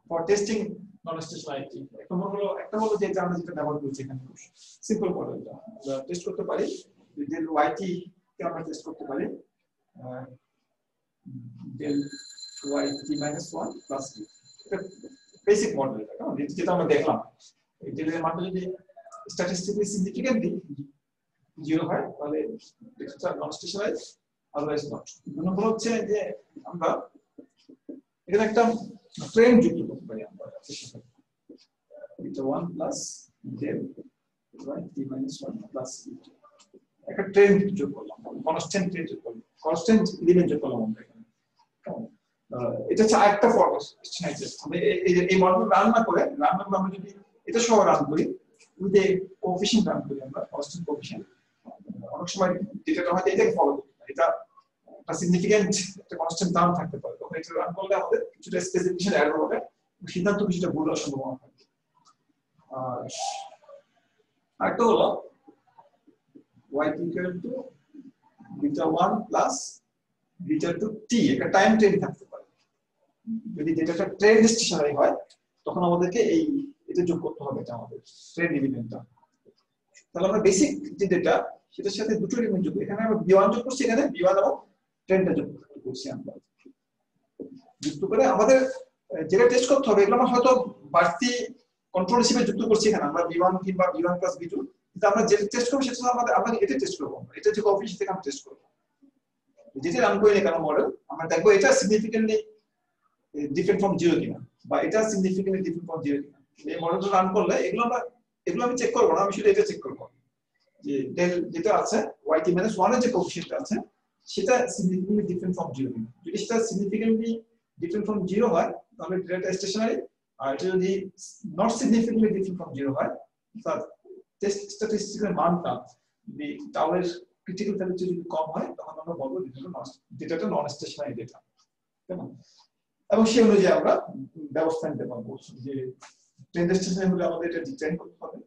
[SPEAKER 1] for testing non-stationarity। একটা হলো যে আমরা যেটা ব্যবহার করছি এখানে সিম্পল মডেলটা আমরা টেস্ট করতে পারি, del yt কে আমরা টেস্ট করতে পারি del yt - 1 plus t, এটা বেসিক মডেল, যেটা আমরা দেখলাম। এই ডেলের মানটা যদি স্ট্যাটিস্টিক্যালি সিগনিফিক্যান্টলি 0 হয় তাহলে এটা নন স্টেশনারি, আদারওয়াইজ নট। নম্বর হচ্ছে যে আমরা এখানে একটা ট্রেন্ড যুক্ত করতে পারি আমরা, এটা 1 প্লাস del yt - 1 প্লাস একটা ট্রেন্ড যোগ করলাম, কনস্ট্যান্ট ট্রেন্ড যোগ করলাম, কনস্ট্যান্ট এলিমেন্ট যোগ করলাম আমরা এখানে। এটা হচ্ছে আরেকটা ফর্ম আমরা এই মডেল রান করে আমরা যদি এটা সহ রান করি, উইথ এ কোএফিশিয়েন্ট রান করি আমরা, কনস্ট্যান্ট কোএফিশিয়েন্ট, অনেক সময় যেটা হয় এটাকে ফলো করতে পারে, এটা একটা সিগনিফিক্যান্ট একটা কনস্ট্যান্ট দাম থাকতে পারে, তখন এটা রান করলে আমাদের কিছুটা স্পেসিফিকেশন এরর হবে, সিদ্ধান্ত কিছুটা ভুল হওয়ার সম্ভাবনা থাকে। আর আরেকটা হলো y equal to beta 1 plus beta 2 t, একটা টাইম ট্রেন থাকতে পারে। যদি ডেটাটা ট্রেন্ড স্টেশনারি হয় তখন আমাদেরকে এটা যোগ করতে হবে, এটা আমাদের ট্রেন্ড এলিমেন্টটা। তাহলে আমরা বেসিক যে ডেটা সেটার সাথে দুটো এলিমেন্ট যোগ, এখানে আমরা b1 যোগ করছি, এখানে b1 এবং ট্রেন্ডটা যোগ করছি আমরা, যুক্ত করে আমাদের যেটা টেস্ট করতে হবে এগুলো আমরা হয়তো বাড়তি কন্ট্রোল হিসেবে যুক্ত করছি এখানে আমরা b1 কিংবা b1 plus b2, কিন্তু আমরা যেটা টেস্ট করব সেটা আমরা এটা টেস্ট করব, এটা যে কোএফিশিয়েন্ট থেকে আমরা টেস্ট করব, যেটা রান করি না কেন মডেল, আমরা দেখব এটা সিগনিফিক্যান্টলি ডিফারেন্ট ফ্রম 0 কিনা, বা এটা সিগনিফিক্যান্টলি ডিফারেন্ট ফ্রম 0 কিনা। এই মডেলটা রান করলে এগুলো আমি চেক করব না, আমি শুধু এটা চেক করব যে del যেটা আছে yt - 1 এর যে কোএফিশিয়েন্ট আছে সেটা সিগনিফিক্যান্টলি ডিফারেন্ট ফ্রম 0 কিনা। যদি সেটা সিগনিফিক্যান্টলি ডিফারেন্ট ফ্রম 0 হয় তাহলে ডেটা স্টেশনারি, আর এটা যদি নট সিগনিফিক্যান্টলি ডিফারেন্ট ফ্রম 0 হয় তাহলে টেস্ট স্ট্যাটিস্টিক্যাল মানটা যদি টাউয়ের ক্রিটিক্যাল ভ্যালু যদি কম হয় তখন আমরা বলবো ডেটাটা নন স্টেশনারি ডেটা, কেমন? এবং সেই অনুযায়ী আমরা ব্যবস্থা নিতে পারবো যে ট্রেন্ড স্টেশনারি হলে আমাদের এটা ডিজাইন করতে হবে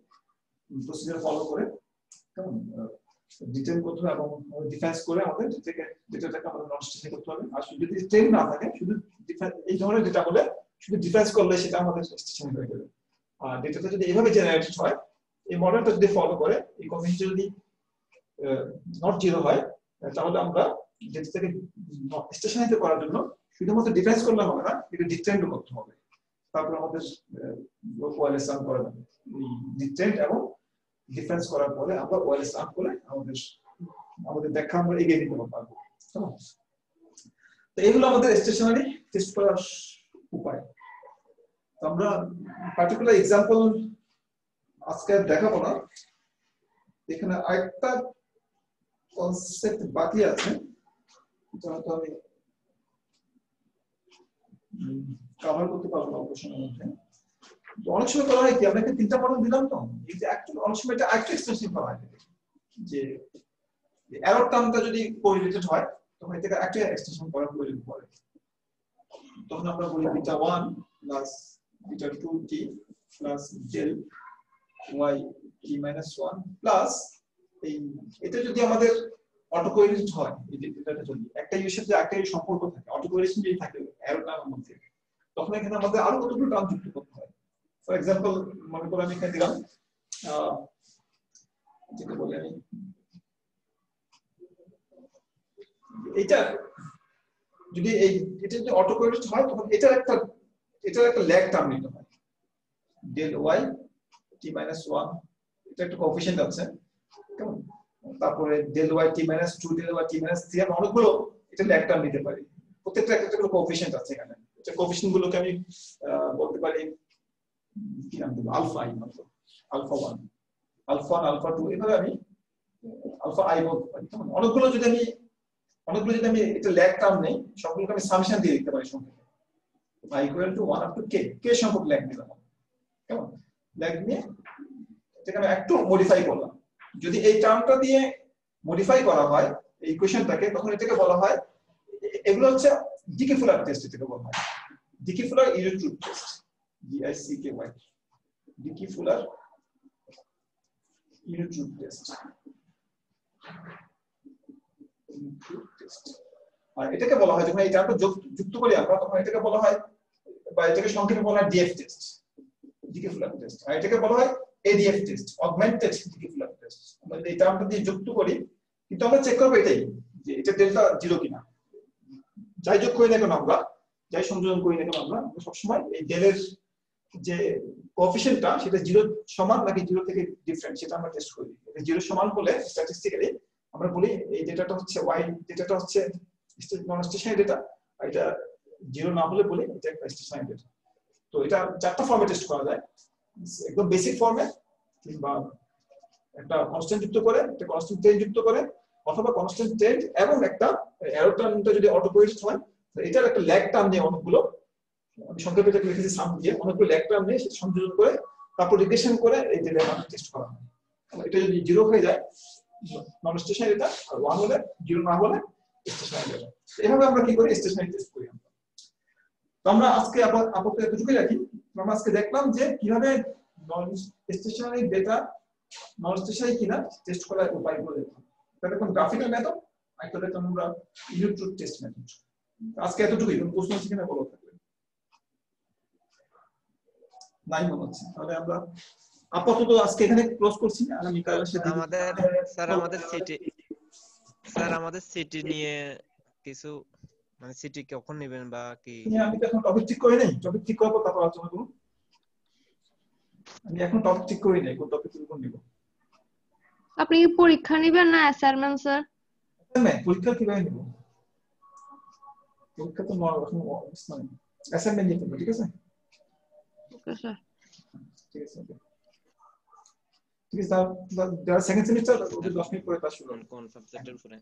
[SPEAKER 1] প্রসিজার ফলো করে, কেমন ডিটেইন করতে হবে এবং ডিফেন্স করে আমাদের ডেটাটাকে আমাদের নন স্টেশনারি করতে হবে। আর যদি ট্রেন্ড না থাকে শুধু এই ধরনের ডেটা বলে শুধু ডিফেন্স করলে সেটা আমাদের স্টেশনারি হয়ে যাবে। আর ডেটাটা যদি এইভাবে জেনারেটেড হয়, এই মডেলটা যদি ফলো করে, এই কোএফিশিয়েন্ট যদি নট 0 হয় তাহলে আমরা ডেটাটাকে স্টেশনারি করার জন্য শুধুমাত্র ডিফেন্স করলে হবে না, এটা ডিটেইনও করতে হবে। তারপর আমাদের ওয়্যারলেস রান করা যাবে, ডিটেইন এবং ডিফেন্স করার পরে আমরা ওয়্যারলেস রান করে আমাদের ব্যাখ্যা আমরা এগিয়ে নিতে পারবো। তো এগুলো আমাদের স্টেশনারি টেস্ট করার উপায়। তো আমরা পার্টিকুলার এক্সাম্পল আজকে দেখাবো না, এখানে আরেকটা কনসেপ্ট বাকি আছে যেটা তো আমি কভার করতে পারবো না অবশ্যই মধ্যে। অনেক সময় করা হয় কি, আমরা একটা 3টা মডেল দিলাম, তো এই যে অ্যাকচুয়ালি অনেক সময় এটা আরেকটু এক্সটেনশন করা হয় যে এরর টার্মটা যদি কোরিলেটেড হয় তখন এটাকে একটা এক্সটেনশন করার প্রয়োজন পড়ে, তখন আমরা বলি beta 1 plus beta 2t plus del yt - 1 plus এটা যদি আমাদের অটো কোরিলেটেড হয়, এই ডেটাটা যদি একটা ইউর সাথে একটা সম্পর্ক থাকে, অটো কোরিলেশন যদি থাকে এরর টার্মের মধ্যে, তখন এখানে আমাদের আরো কতগুলো টার্ম যুক্ত করতে হয়। ফর এক্সাম্পল মনে করো আমি এখানে দিলাম যেটা বলি আমি এটা যদি এটা যদি অটো কোরিলেটেড হয় তখন এটার একটা ল্যাগ টার্ম নিতে হয়, del yt - 1 এটা একটা কোএফিশিয়েন্ট আছে, কেমন? তারপরে del yt - 2 del yt - 3 আমরা অনেকগুলো এটা ল্যাগ টার্ম নিতে পারি, প্রত্যেকটা একটা করে কোএফিশিয়েন্ট আছে এখানে। এটা কোএফিশিয়েন্ট গুলোকে আমি বলতে পারি কি নাম দেব, আলফা i, আলফা 1, আলফা 2, এভাবে আমি আলফা i বলতে পারি। অনেকগুলো যদি আমি অনেকগুলো যদি আমি এটা ল্যাগ টার্ম নেই সবগুলোকে আমি সামেশন দিয়ে লিখতে পারি সংক্ষেপে i equal to 1 up to k k সংখ্যক ল্যাগ নিলাম কেমন ল্যাগ নিয়ে এটাকে আমি একটু মডিফাই করলাম যদি এই টার্মটা দিয়ে মডিফাই করা হয় এই ইকুয়েশনটাকে তখন এটাকে বলা হয় এগুলো হচ্ছে ডিকে ফুলার টেস্ট এটাকে বলা হয় Dickey Fuller unit root test DICKY Dickey Fuller unit root test আর এটাকে বলা হয় যখন এই টার্মটা যুক্ত করি আমরা তখন এটাকে বলা হয় বা এটাকে সংক্ষেপে বলা হয় DF test Dickey Fuller test আর এটাকে বলা হয় ADF test augmented Dickey Fuller test আমরা এই টার্মটা দিয়ে যুক্ত করি কিন্তু আমরা চেক করব এটাই যে এটা ডেল্টা জিরো কিনা যাই যোগ করি না কেন আমরা যাই সংযোজন করি না কেন আমরা সবসময় এই ডেলের যে কোএফিশিয়েন্টটা সেটা জিরো সমান নাকি জিরো থেকে ডিফারেন্ট সেটা আমরা টেস্ট করি এটা জিরো সমান হলে স্ট্যাটিস্টিক্যালি আমরা বলি এই ডেটাটা হচ্ছে y ডেটাটা হচ্ছে নন স্টেশনারি ডেটা আর এটা জিরো না হলে বলি এটা একটা স্টেশনারি ডেটা তো এটা চারটা ফর্মে টেস্ট করা যায় একদম বেসিক ফর্মে কিংবা একটা কনস্ট্যান্ট যুক্ত করে একটা কনস্ট্যান্ট টেন যুক্ত করে অথবা কনস্ট্যান্ট টেন এবং একটা এরর টার্মটা যদি অটো কোয়েটেড হয় এটার একটা ল্যাগ টার্ম নিয়ে অনেকগুলো আমি সংক্ষেপে এটা লিখেছি সাম দিয়ে অনেকগুলো ল্যাগ টার্ম নিয়ে সেটা সংযোজন করে তারপর রিগ্রেশন করে এই ডেটাটা টেস্ট করা হয় এটা যদি জিরো হয়ে যায় নন স্টেশনারি ডেটা আর 1 হলে জিরো না হলে স্টেশনারি ডেটা এইভাবে আমরা কি করি স্টেশনারি টেস্ট করি তো আমরা আজকে আপাতত এতটুকুই রাখি আমরা আজকে দেখলাম যে কিভাবে নন স্টেশনারি ডেটা নন স্টেশনারি কিনা টেস্ট করার উপায়গুলো দেখলাম এটা কোন গ্রাফিক্যাল মেথড আর এটা আমরা ইউনিট রুট টেস্ট মেথড আজকে এতটুকুই কোন প্রশ্ন আছে কিনা বলো থাকবে নাই মনে হচ্ছে তাহলে আমরা আপাতত আজকে এখানে ক্লোজ করছি আর আমি কাল সাথে
[SPEAKER 2] আমাদের সিটি নিয়ে কিছু মানে সিটি কখন নেবেন বা কি
[SPEAKER 1] আমি তো এখন টপিক ঠিক করে নাই টপিক ঠিক করব তারপর আলোচনা করব আমি এখন টপিক ঠিক করি নাই কোন টপিক কোন নিব
[SPEAKER 3] আপনি কি পরীক্ষা নেবেন না অ্যাসাইনমেন্ট স্যার
[SPEAKER 1] অ্যাসাইনমেন্ট পরীক্ষা কিভাবে নিব পরীক্ষা তো এখন অবস্থা নেই অ্যাসাইনমেন্ট নিতে হবে ঠিক আছে
[SPEAKER 3] ওকে স্যার
[SPEAKER 1] ঠিক আছে ঠিক আছে সেকেন্ড সেমিস্টার ওদের 10 মিনিট পরে ক্লাস শুরু
[SPEAKER 2] কোন সাবজেক্টের উপরে